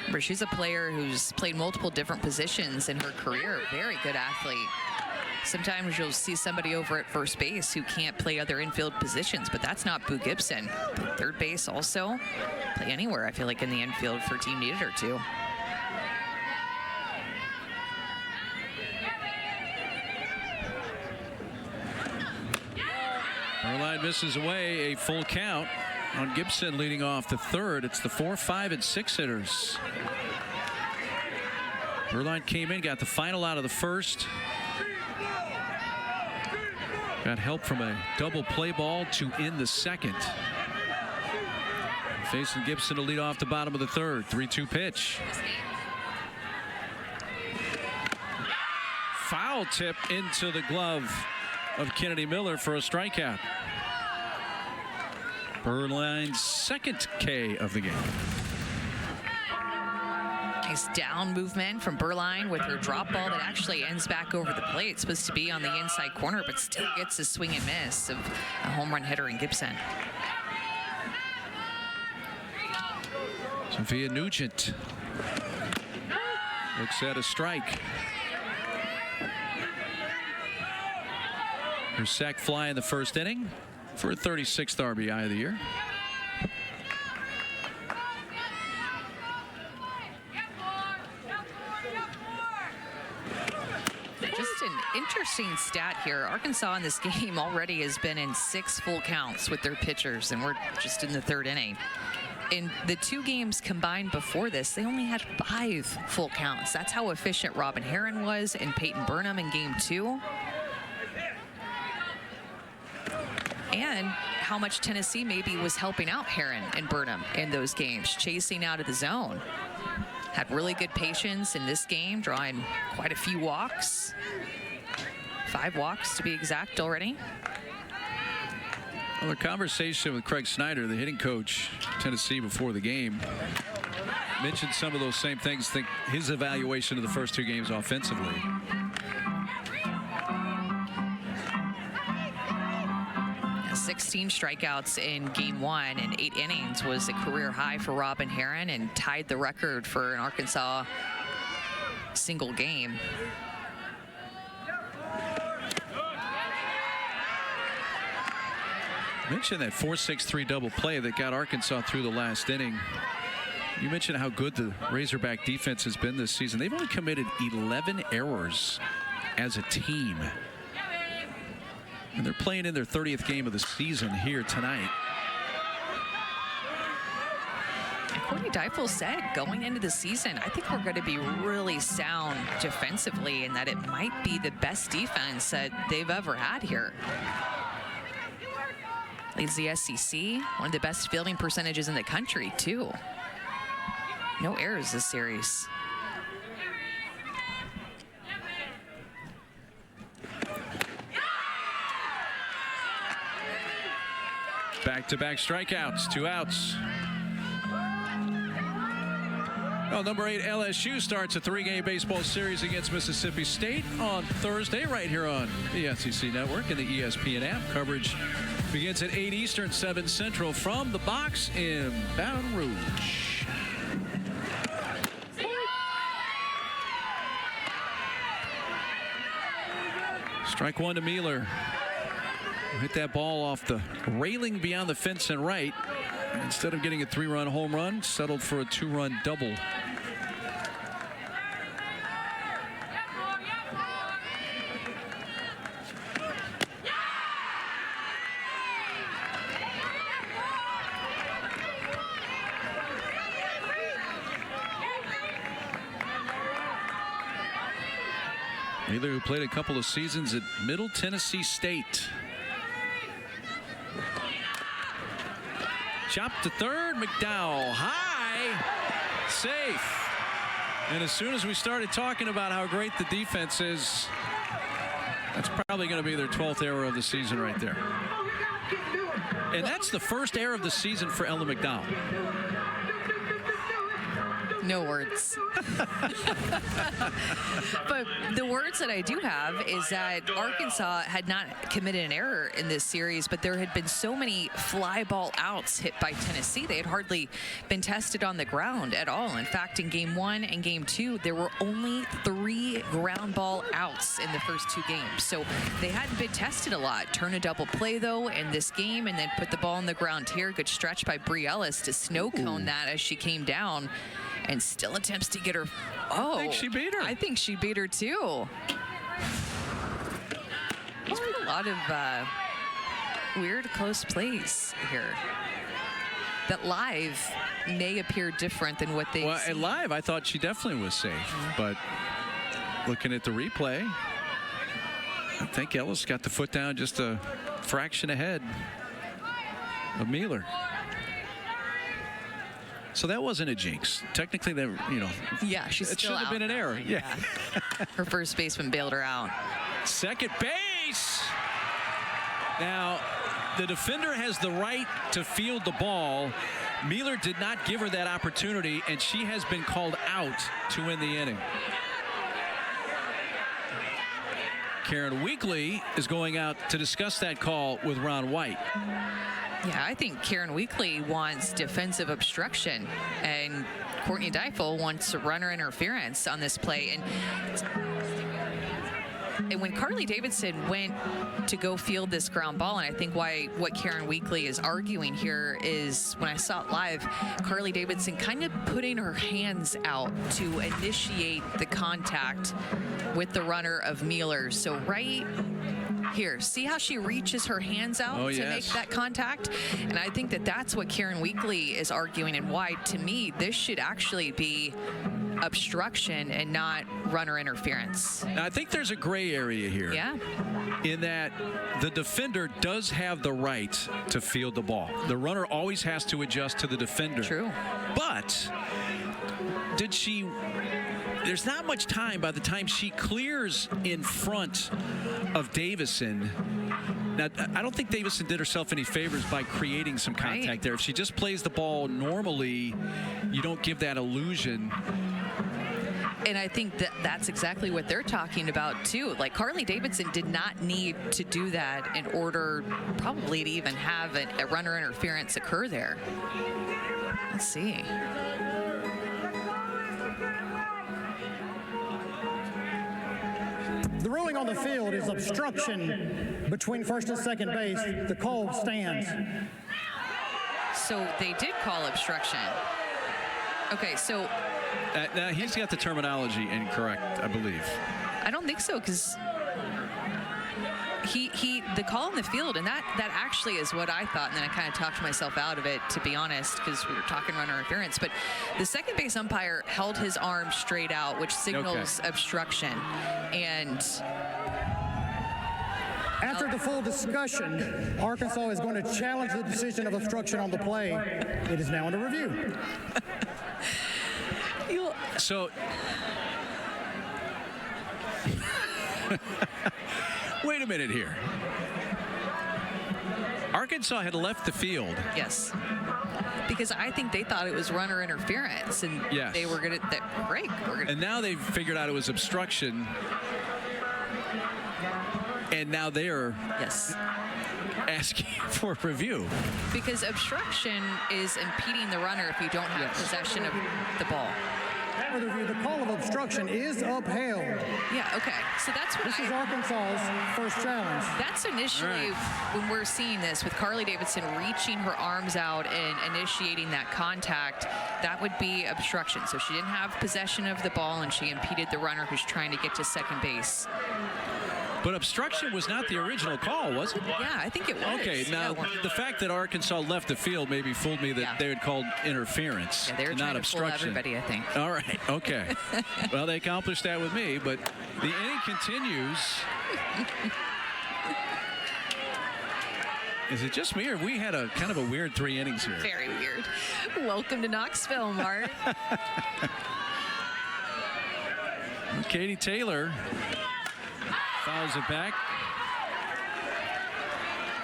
Remember, she's a player who's played multiple different positions in her career. Very good athlete. Sometimes you'll see somebody over at first base who can't play other infield positions, but that's not Boo Gibson. Third base also. Play anywhere, I feel like, in the infield if her team needed her to. Berline misses away, a full count on Gibson leading off the third. It's the 4, 5, and 6 hitters. Berline came in, got the final out of the first. Got help from a double play ball to end the second. Facing Gibson to lead off the bottom of the third. 3-2 pitch. Foul tip into the glove of Kennedy Miller for a strikeout. Berline's second K of the game. Nice down movement from Berline with her drop ball that actually ends back over the plate. It's supposed to be on the inside corner, but still gets a swing and miss of a home run hitter in Gibson. Sophia Nugent looks at a strike. Her sac fly in the first inning for a 36th RBI of the year. Just an interesting stat here. Arkansas in this game already has been in 6 full counts with their pitchers, and we're just in the third inning. In the 2 games combined before this, they only had 5 full counts. That's how efficient Robin Herron was and Peyton Burnham in game 2. And how much Tennessee maybe was helping out Herron and Burnham in those games, chasing out of the zone. Had really good patience in this game, drawing quite a few walks. 5 walks to be exact already. Well, a conversation with Craig Snyder, the hitting coach, Tennessee, before the game, mentioned some of those same things. I think his evaluation of the first 2 games offensively. 16 strikeouts in game 1 and 8 innings was a career high for Robin Herron and tied the record for an Arkansas single game. Mentioned that 4-6-3 double play that got Arkansas through the last inning. You mentioned how good the Razorback defense has been this season. They've only committed 11 errors as a team. And they're playing in their 30th game of the season here tonight. Courtney Deifel said going into the season, I think we're going to be really sound defensively and that it might be the best defense that they've ever had here. Leads the SEC, one of the best fielding percentages in the country, too. No errors this series. Back-to-back strikeouts, 2 outs. Well, number 8 LSU starts a 3-game baseball series against Mississippi State on Thursday right here on the SEC Network and the ESPN app. Coverage begins at 8 Eastern, 7 Central from the box in Baton Rouge. Strike 1 to Mueller. Hit that ball off the railing beyond the fence and right. Instead of getting a 3-run home run, settled for a 2-run double. Mueller, who played a couple of seasons at Middle Tennessee State. Chop to third, McDowell high, safe. And as soon as we started talking about how great the defense is, that's probably going to be their 12th error of the season right there. And that's the first error of the season for Ella McDowell. No words. But the words that I do have is that Arkansas had not committed an error in this series, but there had been so many fly ball outs hit by Tennessee. They had hardly been tested on the ground at all. In fact, in game 1 and game 2, there were only 3 ground ball outs in the first 2 games. So they hadn't been tested a lot. Turn a double play, though, in this game, and then put the ball on the ground here. Good stretch by Bri Ellis to snow cone that as she came down. And still attempts to get her. Oh, I think she beat her. I think she beat her too. There's been a lot of weird close plays here that live may appear different than what they. Well, at live, I thought she definitely was safe, but looking at the replay, I think Ellis got the foot down just a fraction ahead of Mueller. So that wasn't a jinx. Technically, that, you know. Yeah, she's it still should have out been an error. Yeah. Her first baseman bailed her out. Second base. Now, the defender has the right to field the ball. Mueller did not give her that opportunity, and she has been called out to win the inning. Karen Weekly is going out to discuss that call with Ron White. Yeah, I think Karen Weekly wants defensive obstruction, and Courtney Deifel wants runner interference on this play. And when Carly Davidson went to go field this ground ball, and I think what Karen Weekly is arguing here is, when I saw it live, Carly Davidson kind of putting her hands out to initiate the contact with the runner of Mueller. So right here, see how she reaches her hands out to make that contact? And I think that that's what Karen Weekly is arguing, and why, to me, this should actually be obstruction and not runner interference. Now, I think there's a gray area here. Yeah. In that the defender does have the right to field the ball. The runner always has to adjust to the defender. True. But there's not much time by the time she clears in front of Davison. Now, I don't think Davison did herself any favors by creating some contact there. If she just plays the ball normally, you don't give that illusion. And I think that that's exactly what they're talking about, too. Like, Carly Davidson did not need to do that in order probably to even have a runner interference occur there. Let's see. The ruling on the field is obstruction between first and second base. The call stands. So they did call obstruction. Okay, so now he's got the terminology incorrect, I believe. I don't think so, because the call in the field, and that actually is what I thought, and then I kind of talked myself out of it, to be honest, because we were talking runner interference. But the second base umpire held his arm straight out, which signals obstruction. And After the full discussion, Arkansas is going to challenge the decision of obstruction on the play. It is now under review. So, wait a minute here. Arkansas had left the field. yes, because I think they thought it was runner interference, and Yes. they were going to, great, we're going to. And now they've figured out it was obstruction. And now they are Yes. asking for review. Because obstruction is impeding the runner if you don't have Yes. possession of the ball. For the review, the call of obstruction is upheld. Yeah, okay. So that's what This is Arkansas's first challenge. That's initially when we're seeing this with Carly Davidson reaching her arms out and initiating that contact, that would be obstruction. So she didn't have possession of the ball and she impeded the runner who's trying to get to second base. But obstruction was not the original call, was it? Yeah, I think it was. Okay, now the fact that Arkansas left the field maybe fooled me that Yeah. they had called interference, Yeah, they were not trying to fool obstruction. everybody, I think. All right, okay. Well, they accomplished that with me, but the inning continues. Is it just me, or we had a kind of a weird 3 innings here? Very weird. Welcome to Knoxville, Mark. Katie Taylor fouls it back.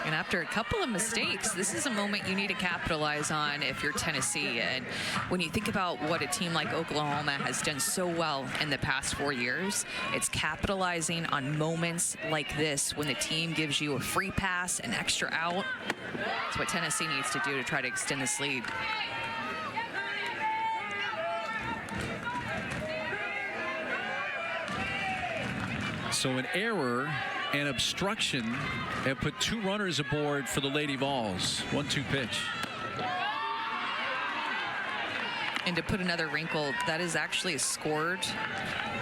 And after a couple of mistakes, this is a moment you need to capitalize on if you're Tennessee. And when you think about what a team like Oklahoma has done so well in the past 4 years, it's capitalizing on moments like this when the team gives you a free pass, an extra out. That's what Tennessee needs to do to try to extend this lead. So an error and obstruction have put 2 runners aboard for the Lady Vols. 1-2 pitch. And to put another wrinkle, that is actually scored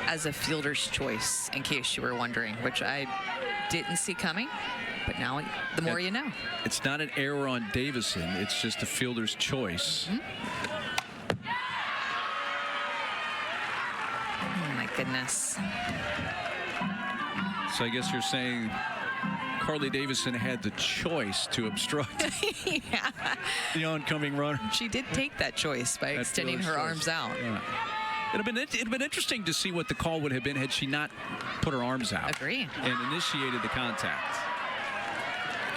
as a fielder's choice, in case you were wondering, which I didn't see coming. But now, the more you know. It's not an error on Davison. It's just a fielder's choice. Oh, my goodness. So I guess you're saying Carly Davison had the choice to obstruct Yeah. the oncoming runner. She did take that choice by extending her arms out. Yeah. It'd been interesting to see what the call would have been had she not put her arms out. Agree. And initiated the contact.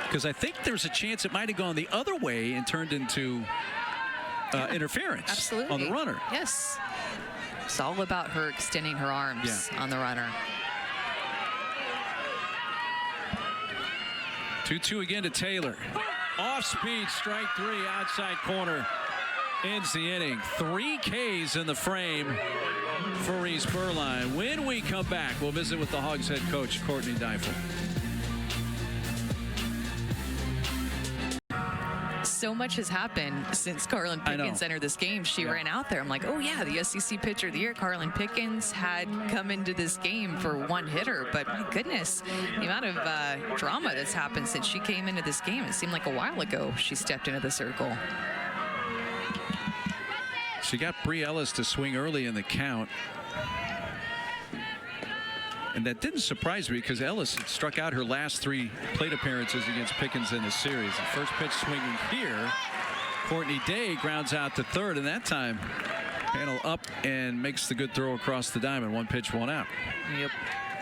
Because I think there's a chance it might have gone the other way and turned into interference Absolutely. on the runner. Yes. It's all about her extending her arms on the runner. 2-2 again to Taylor. Off speed, strike 3, outside corner. Ends the inning. 3 Ks in the frame for Reese Berline. When we come back, we'll visit with the Hogs head coach, Courtney Deifel. So much has happened since Carlin Pickens entered this game. She ran out there. I'm like, oh, yeah, the SEC Pitcher of the Year, Carlin Pickens, had come into this game for 1 hitter. But my goodness, the amount of drama that's happened since she came into this game, it seemed like a while ago she stepped into the circle. She got Bree Ellis to swing early in the count. And that didn't surprise me because Ellis had struck out her last 3 plate appearances against Pickens in the series. The first pitch swinging here. Courtney Day grounds out to third, and that time panel up and makes the good throw across the diamond. 1 pitch, 1 out. Yep.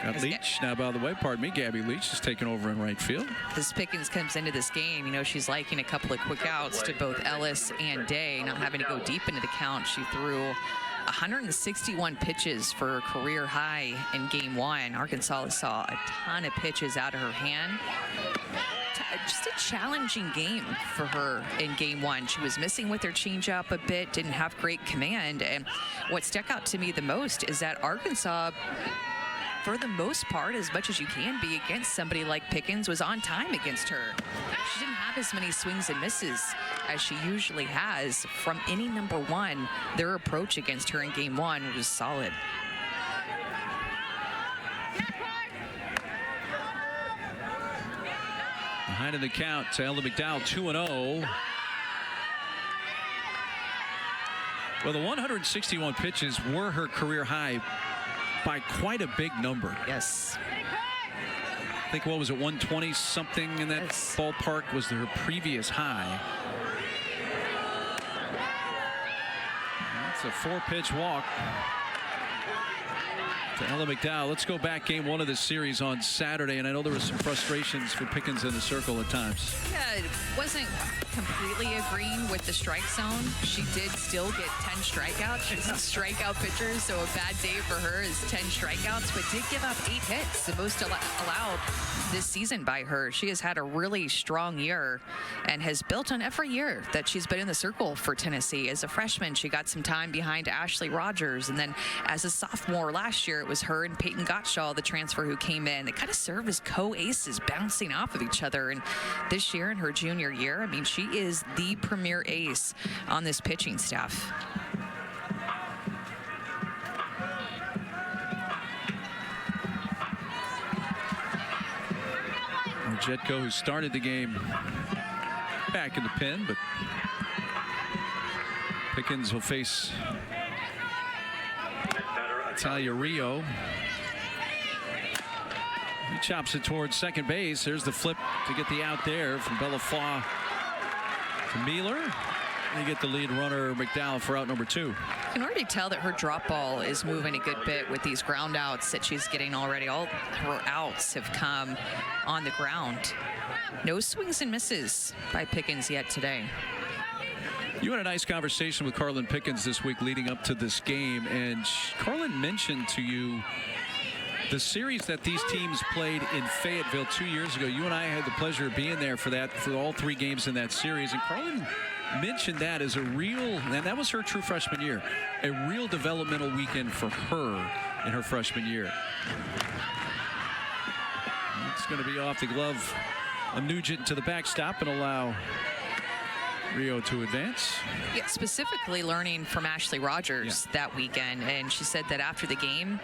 Got Leach. Now, by the way, pardon me, Gabby Leach is taking over in right field. As Pickens comes into this game, you know, she's liking a couple of quick outs to both Ellis and Day, not having to go deep into the count. She threw 161 pitches for a career high in game 1. Arkansas saw a ton of pitches out of her hand. Just a challenging game for her in game 1. She was missing with her changeup a bit, didn't have great command. And what stuck out to me the most is that Arkansas, for the most part, as much as you can be against somebody like Pickens, was on time against her. She didn't have as many swings and misses as she usually has from any number 1. Their approach against her in game 1 was solid. Behind in the count to Ella McDowell, 2-0. Well, the 161 pitches were her career high by quite a big number. Yes. I think, what was it, 120 something in that ballpark was her previous high. It's a 4-pitch walk to Ella McDowell. Let's go back game 1 of this series on Saturday, and I know there was some frustrations for Pickens in the circle at times. Yeah, it wasn't completely agreeing with the strike zone. She did still get 10 strikeouts. She's a strikeout pitcher, so a bad day for her is 10 strikeouts, but did give up 8 hits, the most allowed this season by her. She has had a really strong year and has built on every year that she's been in the circle for Tennessee. As a freshman, she got some time behind Ashley Rogers, and then as a sophomore last year, it was her and Peyton Gottschall, the transfer who came in. They kind of serve as co-aces, bouncing off of each other. And this year, in her junior year, I mean, she is the premier ace on this pitching staff. Jetko, who started the game back in the pen, but Pickens will face Talia Rio. He chops it towards second base. There's the flip to get the out there from Bellafoy to Mealer. They get the lead runner, McDowell, for out number 2. You can already tell that her drop ball is moving a good bit with these ground outs that she's getting already. All her outs have come on the ground. No swings and misses by Pickens yet today. You had a nice conversation with Carlin Pickens this week leading up to this game, and Carlin mentioned to you the series that these teams played in Fayetteville 2 years ago. You and I had the pleasure of being there for that, for all 3 games in that series, and Carlin mentioned that as a real, and that was her true freshman year, a real developmental weekend for her in her freshman year. It's going to be off the glove of Nugent to the backstop and allow Rio to advance. Yeah, specifically learning from Ashley Rogers that weekend, and she said that after the game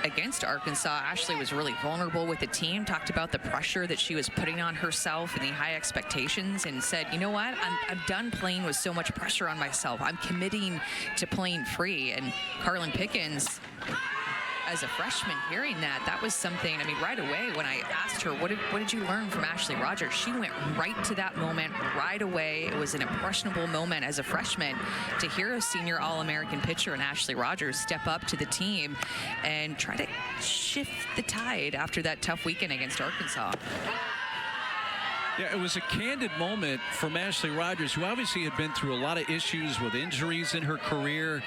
against Arkansas, Ashley was really vulnerable with the team, talked about the pressure that she was putting on herself and the high expectations, and said, you know what, I'm done playing with so much pressure on myself. I'm committing to playing free. And Carlin Pickens, as a freshman, hearing that was something, I mean, right away when I asked her, what did you learn from Ashley Rogers? She went right to that moment right away. It was an impressionable moment as a freshman to hear a senior All-American pitcher in Ashley Rogers step up to the team and try to shift the tide after that tough weekend against Arkansas. Yeah, it was a candid moment from Ashley Rogers, who obviously had been through a lot of issues with injuries in her career.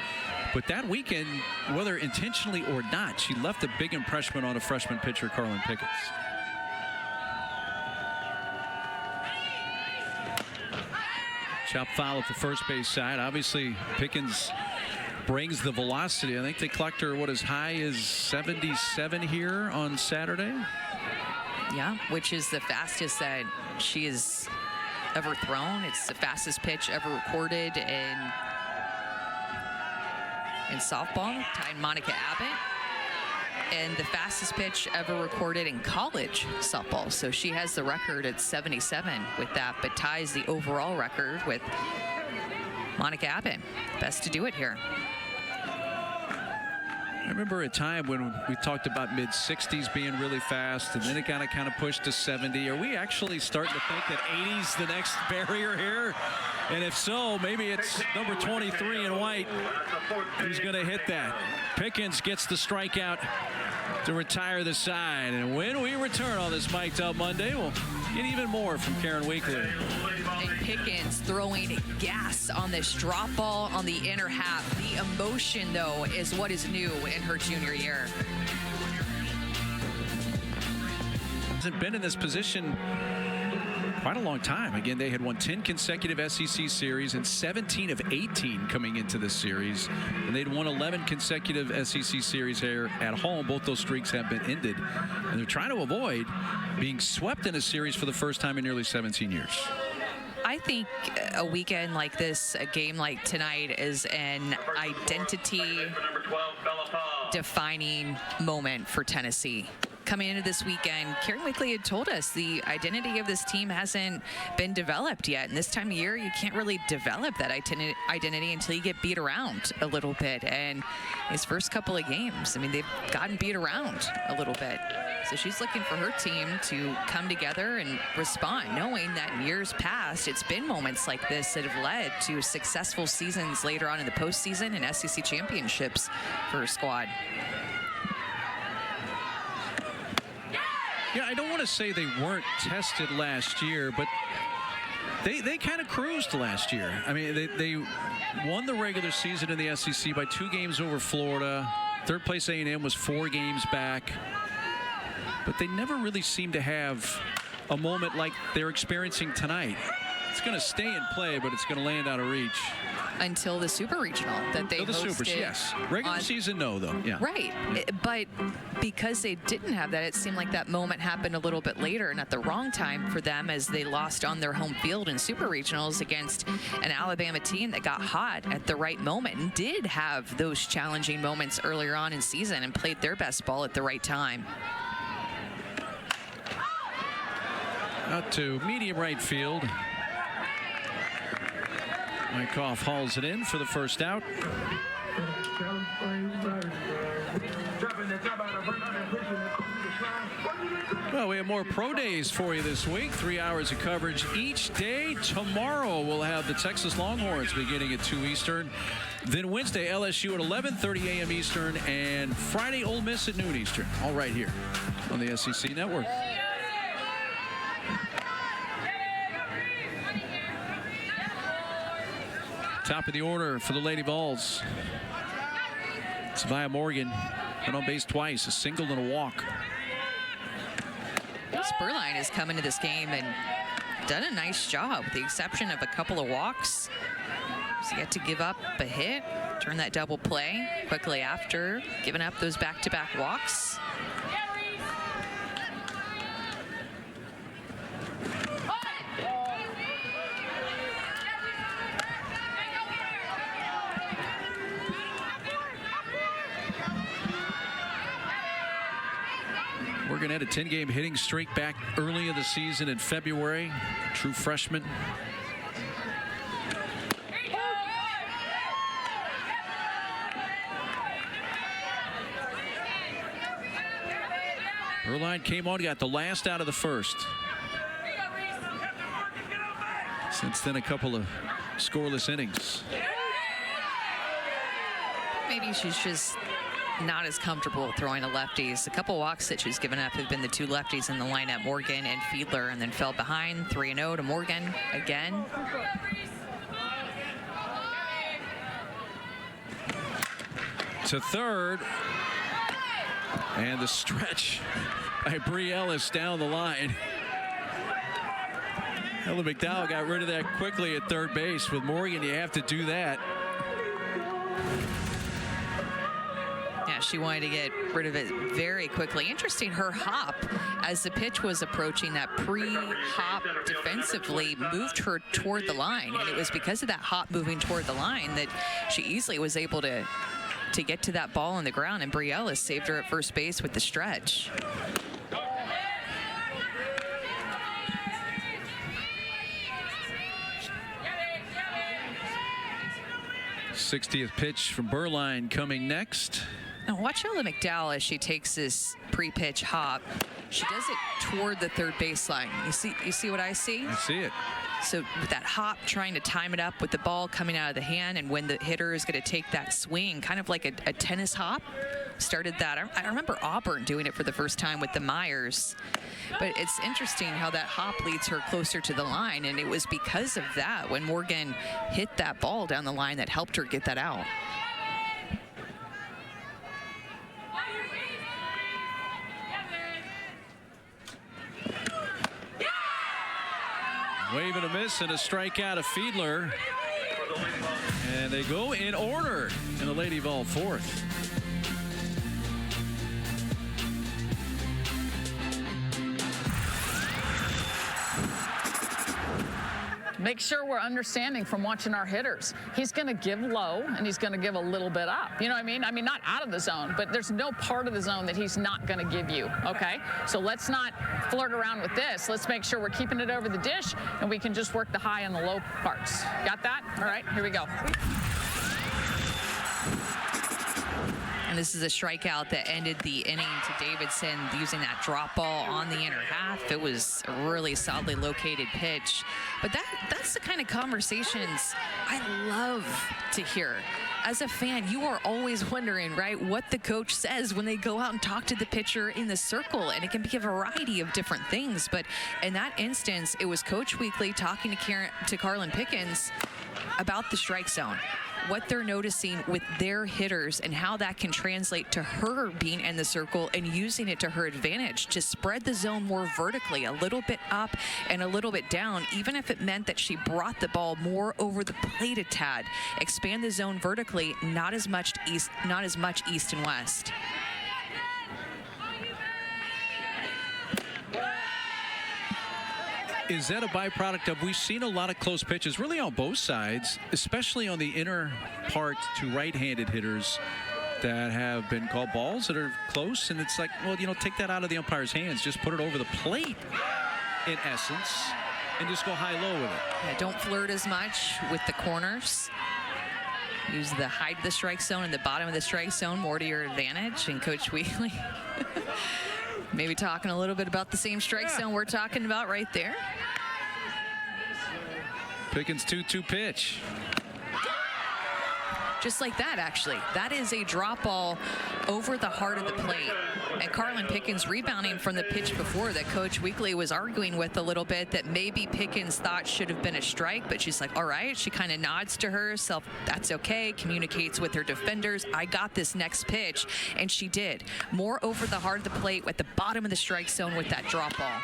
But that weekend, whether intentionally or not, she left a big impression on a freshman pitcher, Carlin Pickens. Chop foul at the first base side. Obviously, Pickens brings the velocity. I think they clocked her, what, as high as 77 here on Saturday? Yeah, which is the fastest that she has ever thrown. It's the fastest pitch ever recorded in softball, tied Monica Abbott, and the fastest pitch ever recorded in college softball. So she has the record at 77 with that, but ties the overall record with Monica Abbott. Best to do it here. I remember a time when we talked about mid-60s being really fast, and then it kind of pushed to 70. Are we actually starting to think that 80's the next barrier here? And if so, maybe it's number 23 in white who's going to hit that. Pickens gets the strikeout to retire the side. And when we return on this Mic'd Up Monday, we'll get even more from Karen Weekly. And Pickens throwing gas on this drop ball on the inner half. The emotion, though, is what is new in her junior year. Hasn't been in this position quite a long time. Again, they had won 10 consecutive SEC series and 17 of 18 coming into this series. And they'd won 11 consecutive SEC series here at home. Both those streaks have been ended. And they're trying to avoid being swept in a series for the first time in nearly 17 years. I think a weekend like this, a game like tonight, is an identity defining moment for Tennessee. coming into this weekend, Karen Wakely had told us the identity of this team hasn't been developed yet. And this time of year, you can't really develop that identity until you get beat around a little bit. And his first couple of games, I mean, they've gotten beat around a little bit. So she's looking for her team to come together and respond, knowing that in years past, it's been moments like this that have led to successful seasons later on in the postseason and SEC championships for her squad. Yeah, I don't want to say they weren't tested last year, but they kind of cruised last year. I mean, they won the regular season in the SEC by 2 games over Florida. Third place A&M was 4 games back. But they never really seem to have a moment like they're experiencing tonight. It's going to stay in play, but it's going to land out of reach. Until the Super Regional that they hosted. Supers, yes. Regular season, no, though. Yeah. Right. But because they didn't have that, it seemed like that moment happened a little bit later and at the wrong time for them as they lost on their home field in Super Regionals against an Alabama team that got hot at the right moment and did have those challenging moments earlier on in season and played their best ball at the right time. Out to medium right field. Wyckoff hauls it in for the first out. Well, we have more pro days for you this week. 3 hours of coverage each day. Tomorrow we'll have the Texas Longhorns beginning at 2 Eastern. Then Wednesday, LSU at 11:30 a.m. Eastern. And Friday, Ole Miss at noon Eastern. All right here on the SEC Network. Top of the order for the Lady Vols. Savia Morgan went on base twice, a single and a walk. Spurline has come into this game and done a nice job, with the exception of a couple of walks. So you get to give up a hit, turn that double play quickly after giving up those back-to-back walks. Morgan had a 10-game hitting streak back early in the season in February. True freshman. Spurline came on, got the last out of the first. Since then, a couple of scoreless innings. Maybe she's just not as comfortable throwing to lefties. A couple walks that she's given up have been the 2 lefties in the lineup, Morgan and Fiedler, and then fell behind 3-0 to Morgan again. To third. And the stretch by Bree Ellis down the line. Ella McDowell got rid of that quickly at third base. With Morgan, you have to do that. Yeah, she wanted to get rid of it very quickly. Interesting, her hop as the pitch was approaching, that pre-hop defensively moved her toward the line. And it was because of that hop moving toward the line that she easily was able to get to that ball on the ground, and Bree Ellis saved her at first base with the stretch. '60th pitch from Burline coming next. Now watch Ella McDowell as she takes this pre-pitch hop. She does it toward the third baseline. You see what I see? I see it. So with that hop, trying to time it up with the ball coming out of the hand, and when the hitter is going to take that swing, kind of like a tennis hop. Started that. I remember Auburn doing it for the first time with the Myers. But it's interesting how that hop leads her closer to the line, and it was because of that when Morgan hit that ball down the line that helped her get that out. Wave and a miss and a strikeout of Fiedler. And they go in order in the Lady Vol fourth. make sure we're understanding from watching our hitters. He's going to give low, and he's going to give a little bit up. You know what I mean? I mean, not out of the zone, but there's no part of the zone that he's not going to give you, okay? So let's not flirt around with this. Let's make sure we're keeping it over the dish, and we can just work the high and the low parts. Got that? All right, here we go. And this is a strikeout that ended the inning to Davidson using that drop ball on the inner half. It was a really solidly located pitch. But that's the kind of conversations I love to hear. As a fan, you are always wondering, right, what the coach says when they go out and talk to the pitcher in the circle. And it can be a variety of different things. But in that instance, it was Coach Weekly talking to Carlin Pickens about the strike zone, what they're noticing with their hitters and how that can translate to her being in the circle and using it to her advantage to spread the zone more vertically, a little bit up and a little bit down, even if it meant that she brought the ball more over the plate a tad. Expand the zone vertically, not as much east and west. Is that a byproduct of, we've seen a lot of close pitches really on both sides, especially on the inner part to right-handed hitters that have been called balls that are close, and it's like, well, you know, take that out of the umpire's hands, just put it over the plate in essence and just go high-low with it. Yeah, don't flirt as much with the corners. Use the high to the strike zone and the bottom of the strike zone more to your advantage. And Coach Wheatley maybe talking a little bit about the same strike zone we're talking about right there. Pickens 2-2 pitch. Just like that, actually. That is a drop ball over the heart of the plate. And Carlin Pickens rebounding from the pitch before that Coach Weekly was arguing with a little bit that maybe Pickens thought should have been a strike, but she's like, all right. She kind of nods to herself. That's okay. Communicates with her defenders. I got this next pitch. And she did. More over the heart of the plate at the bottom of the strike zone with that drop ball.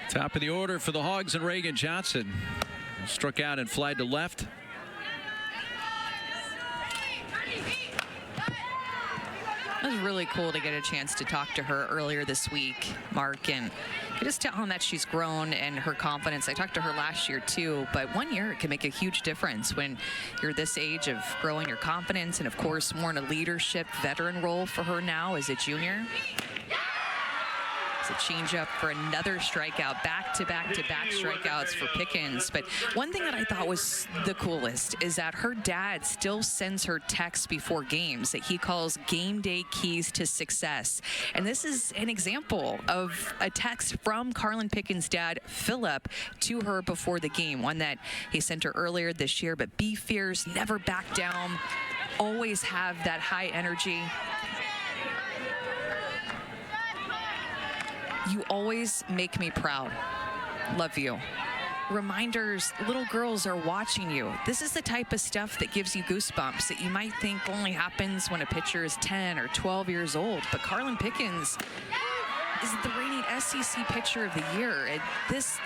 Top of the order for the Hogs and Reagan Johnson. Struck out and flied to left. It was really cool to get a chance to talk to her earlier this week, Mark, and just telling that she's grown and her confidence. I talked to her last year too, but 1 year can make a huge difference when you're this age of growing your confidence, and of course more in a leadership veteran role for her now as a junior. It's a changeup for another strikeout, back-to-back strikeouts for Pickens. But one thing that I thought was the coolest is that her dad still sends her texts before games that he calls game day keys to success. And this is an example of a text from Carlin Pickens' dad, Philip, to her before the game, one that he sent her earlier this year. But be fierce, never back down, always have that high energy. You always make me proud. Love you. Reminders, little girls are watching you. This is the type of stuff that gives you goosebumps that you might think only happens when a pitcher is 10 or 12 years old. But Carlin Pickens is the reigning SEC pitcher of the year. And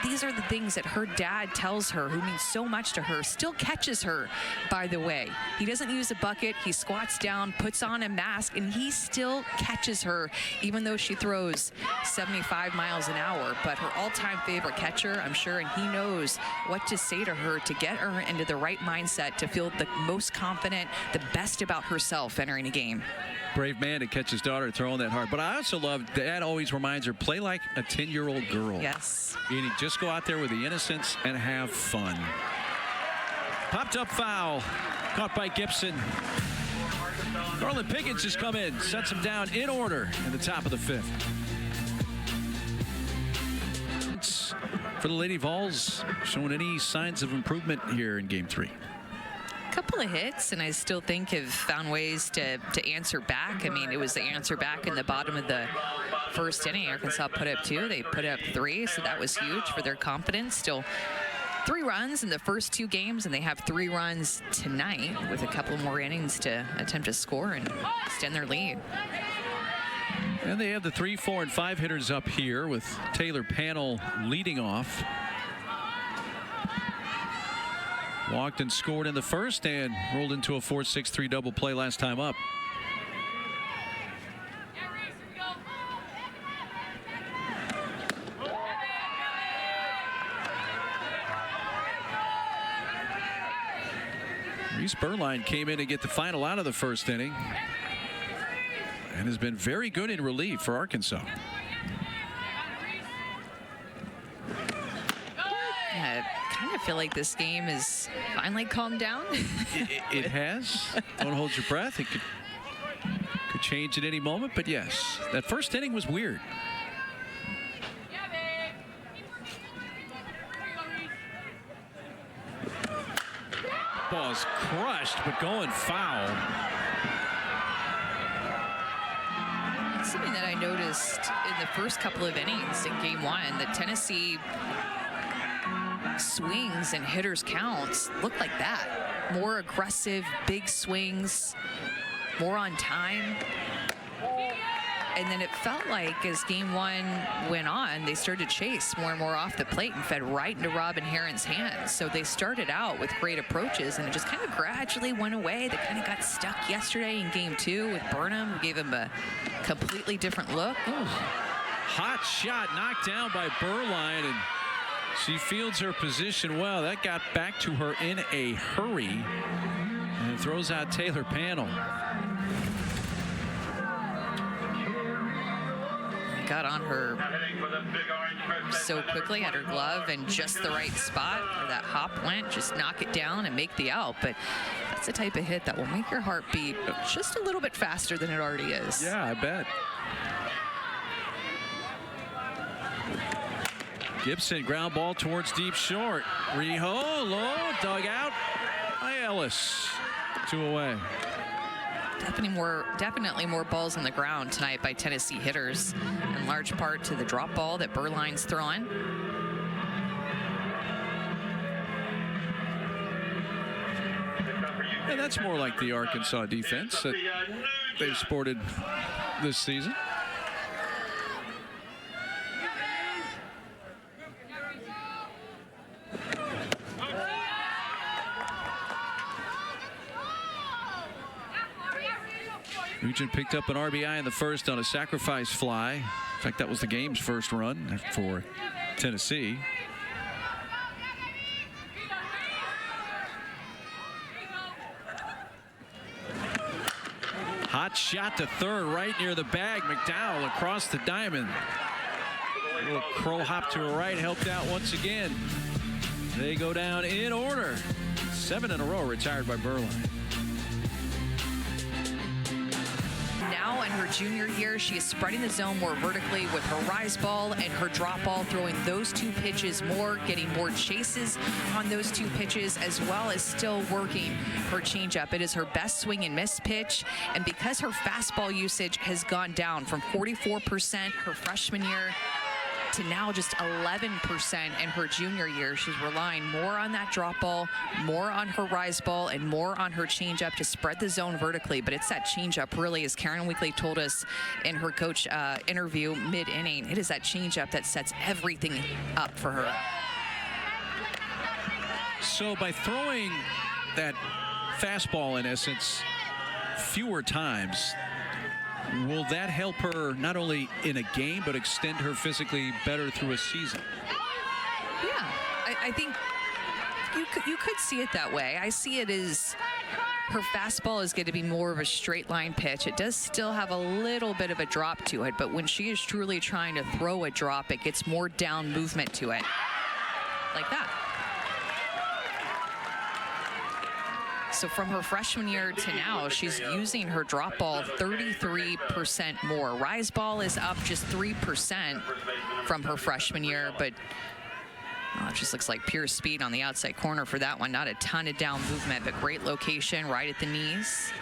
these are the things that her dad tells her, who means so much to her, still catches her, by the way. He doesn't use a bucket. He squats down, puts on a mask, and he still catches her, even though she throws 75 miles an hour. But her all-time favorite catcher, I'm sure, and he knows what to say to her to get her into the right mindset to feel the most confident, the best about herself entering a game. Brave man to catch his daughter throwing that hard. But I also love, Dad always reminds her, play like a 10-year-old girl. Yes. Meaning just go out there with the innocence and have fun. Popped up foul. Caught by Gibson. Carlin Pickens has come in, sets him down in order in the top of the fifth. It's for the Lady Vols, showing any signs of improvement here in game 3. Couple of hits, and I still think have found ways to answer back. I mean, it was the answer back in the bottom of the first inning. Arkansas put up 2. They put up 3, so that was huge for their confidence. Still 3 runs in the first 2 games, and they have 3 runs tonight with a couple more innings to attempt to score and extend their lead. And they have the 3, 4, and 5 hitters up here with Taylor Pannell leading off. Walked and scored in the first and rolled into a 4-6-3 double play last time up. Elise Berline came in to get the final out of the first inning and has been very good in relief for Arkansas. I kind of feel like this game has finally calmed down. It has. Don't hold your breath. It could change at any moment, but yes, that first inning was weird. Ball's crushed, but going foul. Something that I noticed in the first couple of innings in game one, that Tennessee swings and hitters counts look like that. More aggressive, big swings, more on time. And then it felt like as game one went on, they started to chase more and more off the plate and fed right into Robin Herron's hands. So they started out with great approaches, and it just kind of gradually went away. They kind of got stuck yesterday in game two with Burnham, who gave him a completely different look. Ooh. Hot shot knocked down by Berline, and she fields her position well. That got back to her in a hurry and throws out Taylor Panel. Got on her so quickly, had her glove in just the right spot where that hop went. Just knock it down and make the out. But that's the type of hit that will make your heart beat just a little bit faster than it already is. Yeah, I bet. Gibson, ground ball towards deep short. Rijo, low, dug out by Ellis. 2 away. Definitely more balls on the ground tonight by Tennessee hitters, in large part to the drop ball that Berline's throwing. And that's more like the Arkansas defense that they've sported this season. Nugent picked up an RBI in the first on a sacrifice fly. In fact, that was the game's first run for Tennessee. Hot shot to third, right near the bag. McDowell across the diamond. A little crow hop to her right, helped out once again. They go down in order. 7 in a row retired by Berline. Now in her junior year, she is spreading the zone more vertically with her rise ball and her drop ball, throwing those 2 pitches more, getting more chases on those 2 pitches, as well as still working her changeup. It is her best swing and miss pitch, and because her fastball usage has gone down from 44% her freshman year to now just 11% in her junior year, she's relying more on that drop ball, more on her rise ball, and more on her changeup to spread the zone vertically. But it's that changeup, really, as Karen Weekly told us in her coach interview mid-inning, it is that changeup that sets everything up for her. So by throwing that fastball, in essence, fewer times, will that help her not only in a game, but extend her physically better through a season? Yeah, I think you could see it that way. I see it as her fastball is going to be more of a straight line pitch. It does still have a little bit of a drop to it, but when she is truly trying to throw a drop, it gets more down movement to it, like that. So from her freshman year to now, she's using her drop ball 33% more. Rise ball is up just 3% from her freshman year, but it just looks like pure speed on the outside corner for that one. Not a ton of down movement, but great location right at the knees.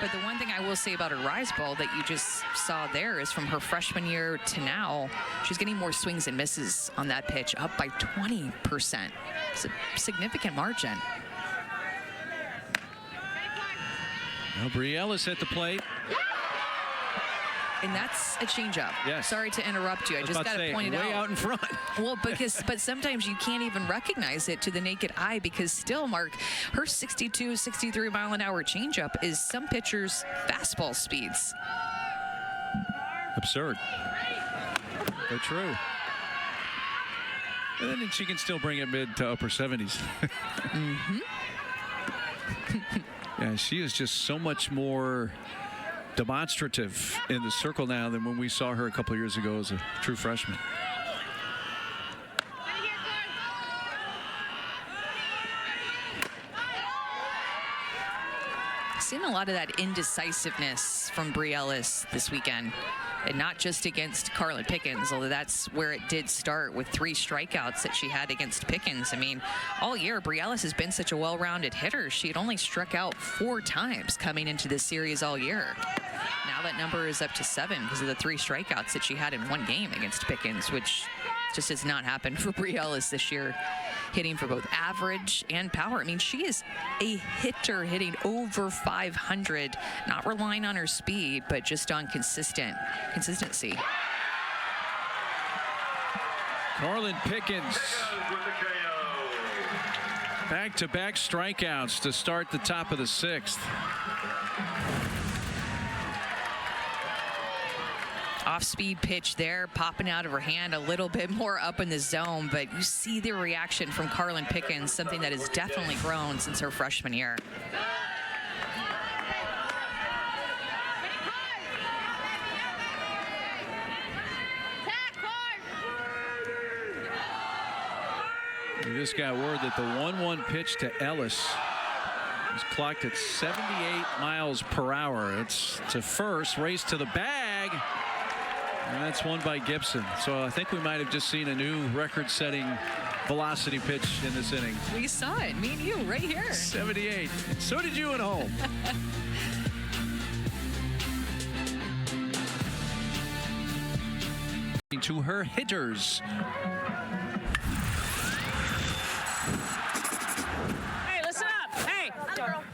But the one thing I will say about her rise ball that you just saw there is from her freshman year to now, she's getting more swings and misses on that pitch, up by 20%. It's a significant margin. Now Bri Ellis at the plate. And that's a changeup. Yes. Sorry to interrupt you. I just got to point it out. Way out in front. Well, but sometimes you can't even recognize it to the naked eye, because still, Mark, her 62, 63 mile an hour changeup is some pitchers' fastball speeds. Absurd. But true. And then she can still bring it mid to upper 70s. Mm-hmm. Yeah, she is just so much more demonstrative in the circle now than when we saw her a couple of years ago as a true freshman. Seen a lot of that indecisiveness from Bri Ellis this weekend, and not just against Carlin Pickens, although that's where it did start with 3 strikeouts that she had against Pickens. I mean, all year, Bri Ellis has been such a well-rounded hitter. She had only struck out 4 times coming into this series all year. Now that number is up to 7 because of the 3 strikeouts that she had in 1 game against Pickens, which just has not happened for Bri Ellis this year, hitting for both average and power. I mean, she is a hitter hitting over 500, not relying on her speed, but just on consistency. Carlin Pickens, back-to-back strikeouts to start the top of the 6th. Off-speed pitch there, popping out of her hand, a little bit more up in the zone, but you see the reaction from Carlin Pickens, something that has definitely grown since her freshman year. We just got word that the 1-1 pitch to Ellis was clocked at 78 miles per hour. It's to first, race to the bag. And that's won by Gibson. So I think we might have just seen a new record-setting velocity pitch in this inning. We saw it, me and you, right here. 78. So did you at home. To her hitters. Hey, listen up.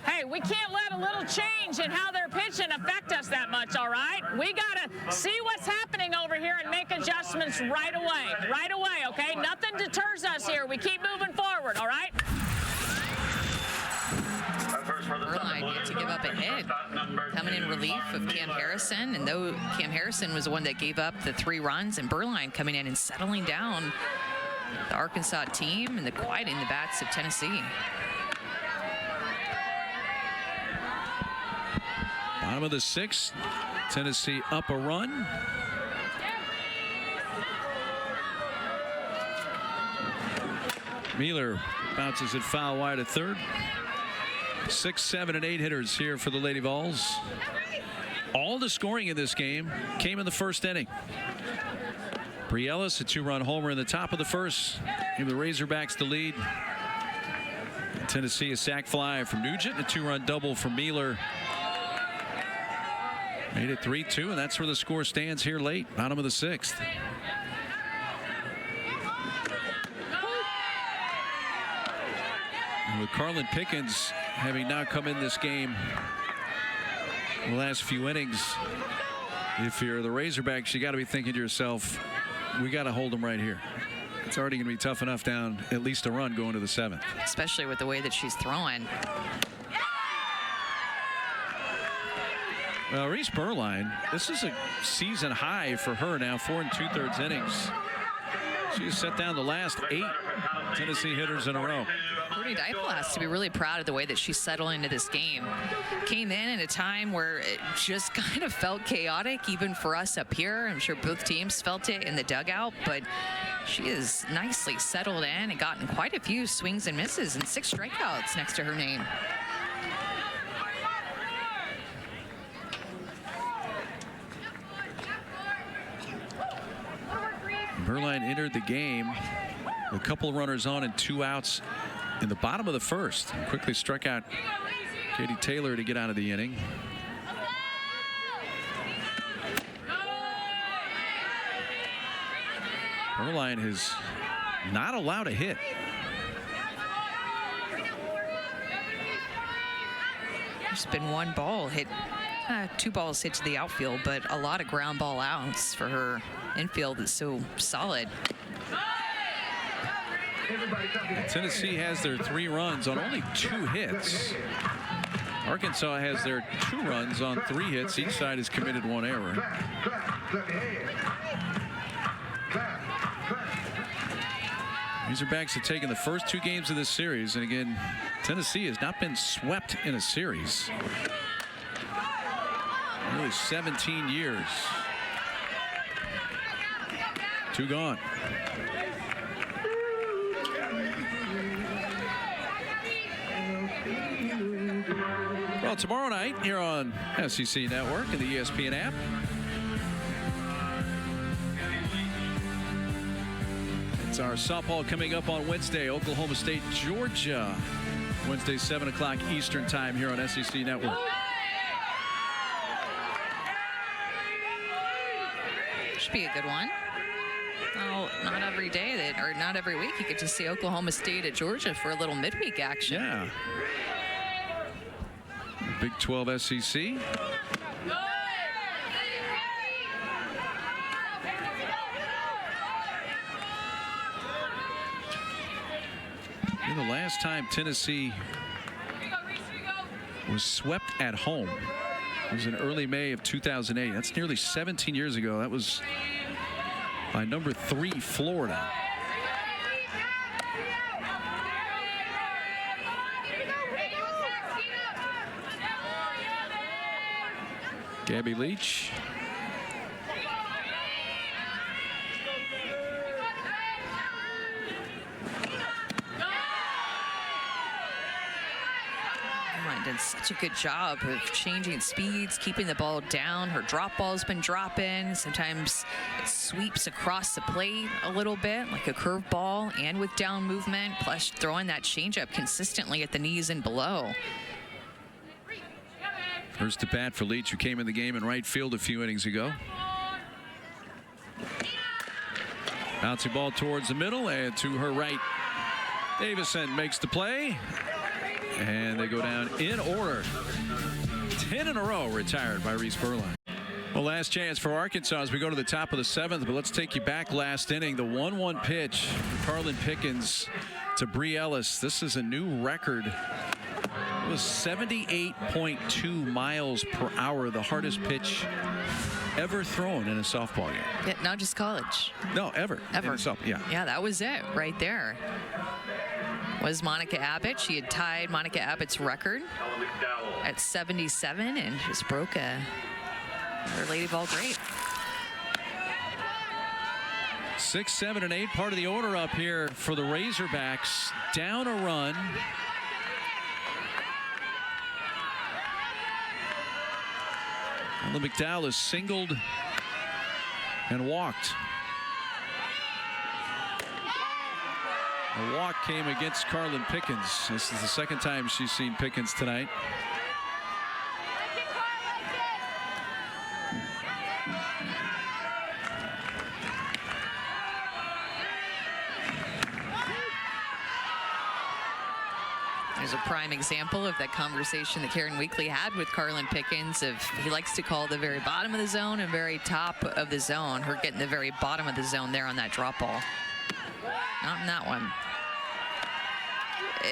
Hey, we can't let a little change in how they're pitching affect us that much, all right? We got to see what's happening over here and make adjustments right away, okay? Nothing deters us here. We keep moving forward, all right? Berline yet to give up a hit, coming in relief of Cam Harrison, and though Cam Harrison was the one that gave up the 3 runs, and Berline coming in and settling down the Arkansas team and quieting the bats of Tennessee. Bottom of the 6th, Tennessee up a run. Mueller bounces it foul wide at third. 6, 7, and 8 hitters here for the Lady Vols. All the scoring in this game came in the first inning. Bri Ellis, a 2-run homer in the top of the first, gave the Razorbacks the lead. And Tennessee, a sac fly from Nugent, and a 2-run double from Mueller. Made it 3-2, and that's where the score stands here late, bottom of the 6th. And with Carlin Pickens having now come in this game the last few innings, if you're the Razorbacks, you got to be thinking to yourself, we got to hold them right here. It's already going to be tough enough down at least a run going to the 7th. Especially with the way that she's throwing. Well, Reese Berline, this is a season high for her now, 4 2/3 innings. She has set down the last 8 Tennessee hitters in a row. Courtney Deifel has to be really proud of the way that she's settled into this game. Came in a time where it just kind of felt chaotic, even for us up here. I'm sure both teams felt it in the dugout, but she is nicely settled in and gotten quite a few swings and misses and 6 strikeouts next to her name. Berline entered the game with a couple of runners on and 2 outs in the bottom of the first. Quickly struck out Katie Taylor to get out of the inning. Berline has not allowed a hit. There's been 1 ball hit, 2 balls hit to the outfield, but a lot of ground ball outs for her infield that's so solid. Tennessee has their 3 runs on only 2 hits. Arkansas has their 2 runs on 3 hits. Each side has committed 1 error. Razorbacks have taken the first 2 games of this series, and again, Tennessee has not been swept in a series. Nearly 17 years. 2 gone. Well, tomorrow night here on SEC Network and the ESPN app, it's our softball coming up on Wednesday. Oklahoma State, Georgia. Wednesday, 7 o'clock Eastern time here on SEC Network. Should be a good one. Well, not every day or not every week you get to see Oklahoma State at Georgia for a little midweek action. Yeah. Big 12 SEC. The last time Tennessee was swept at home was in early May of 2008. That's nearly 17 years ago. That was by number 3 Florida. Gabby Leach. Did such a good job of changing speeds, keeping the ball down. Her drop ball's been dropping. Sometimes it sweeps across the plate a little bit, like a curve ball, and with down movement, plus throwing that changeup consistently at the knees and below. First to bat for Leach, who came in the game in right field a few innings ago. Bouncing ball towards the middle and to her right. Davison makes the play. And they go down in order. 10 in a row retired by Reese Berline. Well, last chance for Arkansas as we go to the top of the 7th, but let's take you back last inning. The 1-1 pitch for Carlin Pickens to Bree Ellis. This is a new record. It was 78.2 miles per hour, the hardest pitch ever thrown in a softball game. Yeah, not just college. No, ever. Ever. Yeah, that was it right there. Was Monica Abbott. She had tied Monica Abbott's record at 77 and just broke her Lady Ball great. 6, 7, and 8, part of the order up here for the Razorbacks. Down a run. Ella McDowell is singled and walked. A walk came against Carlin Pickens. This is the second time she's seen Pickens tonight. There's a prime example of that conversation that Karen Weekly had with Carlin Pickens of he likes to call the very bottom of the zone and very top of the zone. Her getting the very bottom of the zone there on that drop ball. Not in that one.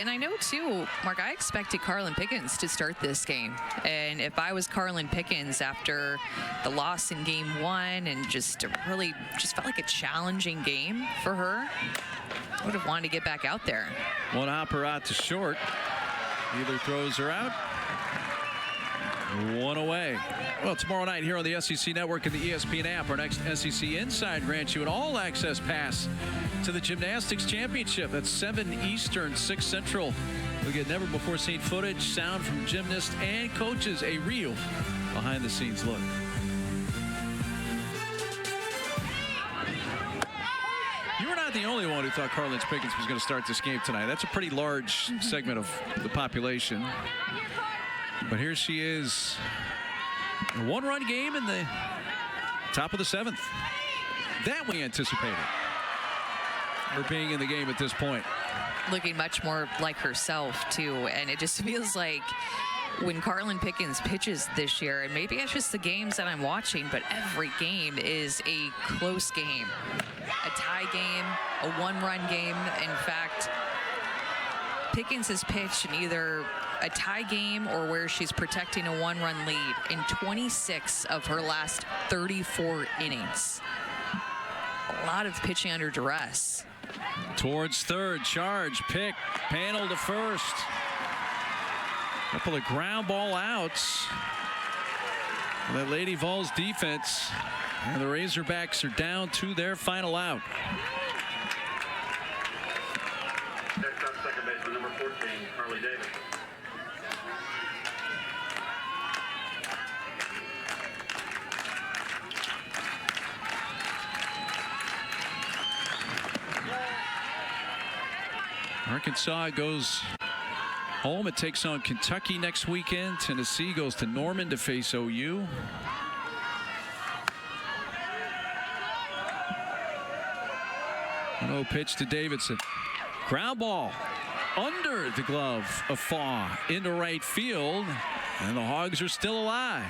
And I know, too, Mark, I expected Carlin Pickens to start this game. And if I was Carlin Pickens after the loss in Game 1 and just really just felt like a challenging game for her, I would have wanted to get back out there. One hopper out to short. Either throws her out. One away. Well, tomorrow night here on the SEC Network and the ESPN app, our next SEC Inside grants you an all-access pass to the Gymnastics Championship. That's 7 Eastern, 6 Central. We'll get never-before-seen footage, sound from gymnasts and coaches, a real behind-the-scenes look. You were not the only one who thought Carlin Pickens was going to start this game tonight. That's a pretty large segment of the population. But here she is. A 1-run game in the top of the 7th. That we anticipated. Her being in the game at this point. Looking much more like herself, too. And it just feels like when Carlin Pickens pitches this year, and maybe it's just the games that I'm watching, but every game is a close game. A tie game, a 1-run game. In fact, Pickens has pitched in either a tie game or where she's protecting a 1-run lead in 26 of her last 34 innings. A lot of pitching under duress. Towards third, charge, pick, panel to first. Couple of ground ball outs. That Lady Vols defense. And the Razorbacks are down to their final out. Next up, second baseman number 14, Harley Davis. Arkansas goes home. It takes on Kentucky next weekend. Tennessee goes to Norman to face OU. No pitch to Davidson. Ground ball under the glove of Faw into right field. And the Hogs are still alive.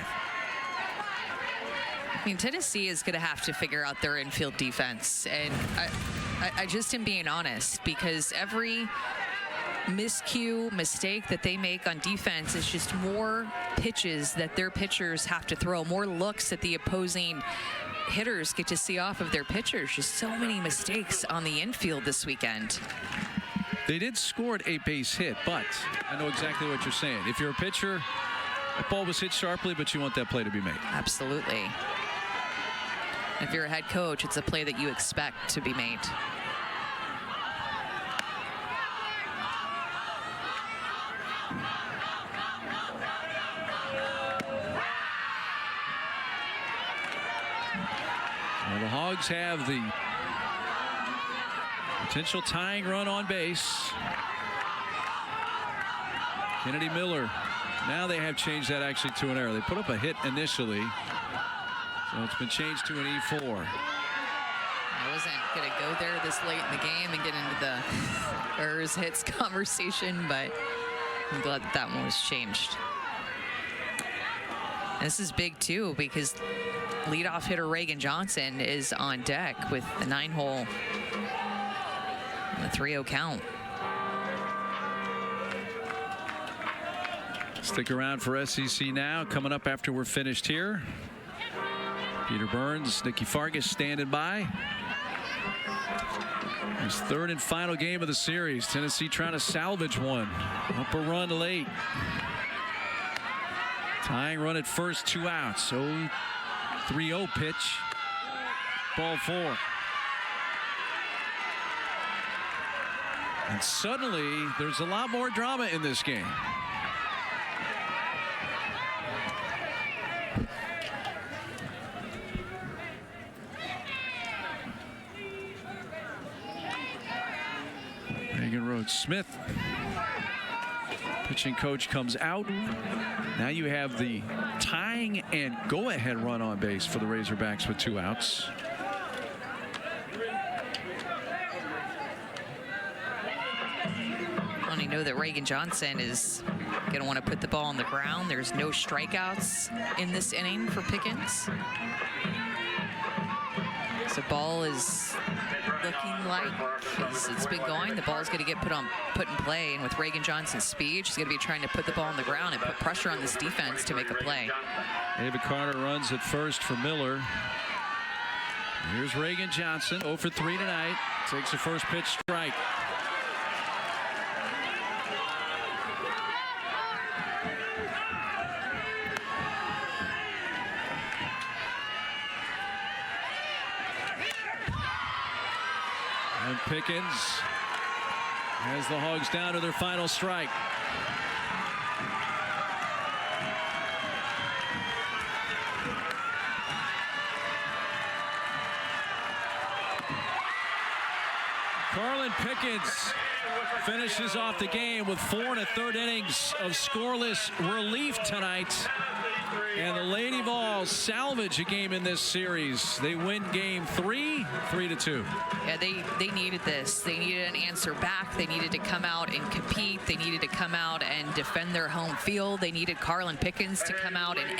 I mean, Tennessee is going to have to figure out their infield defense. And I just am being honest, because every miscue, mistake that they make on defense is just more pitches that their pitchers have to throw, more looks that the opposing hitters get to see off of their pitchers. Just so many mistakes on the infield this weekend. They did score a base hit, but I know exactly what you're saying. If you're a pitcher, that ball was hit sharply, but you want that play to be made. Absolutely. If you're a head coach, it's a play that you expect to be made. Well, the Hogs have the potential tying run on base. Kennedy Miller. Now they have changed that actually to an error. They put up a hit initially, so it's been changed to an E4. I wasn't going to go there this late in the game and get into the errors hits conversation, but I'm glad that that one was changed. And this is big too, because leadoff hitter Reagan Johnson is on deck with the 9-hole, a 3-0 count. Stick around for SEC now. Coming up after we're finished here. Peter Burns, Nikki Fargas standing by. His third and final game of the series. Tennessee trying to salvage one. Up a run late. Tying run at first, 2 outs. So 3-0 pitch. Ball 4. And suddenly there's a lot more drama in this game. Reagan Rhodes Smith, pitching coach, comes out. Now you have the tying and go-ahead run on base for the Razorbacks with 2 outs. Well, you know that Reagan Johnson is going to want to put the ball on the ground. There's no strikeouts in this inning for Pickens. So ball is looking like it's been going. The ball's going to get put in play, and with Reagan Johnson's speed, she's going to be trying to put the ball on the ground and put pressure on this defense to make a play. David Carter runs at first for Miller. Here's Reagan Johnson, 0 for 3 tonight. Takes the first pitch, strike. And Pickens has the Hogs down to their final strike. Carlin Pickens finishes off the game with 4 1/3 innings of scoreless relief tonight. And the Lady Vols salvage a game in this series. They win game 3, 3-2. Yeah, they needed this. They needed an answer back. They needed to come out and compete. They needed to come out and defend their home field. They needed Carlin Pickens to come out and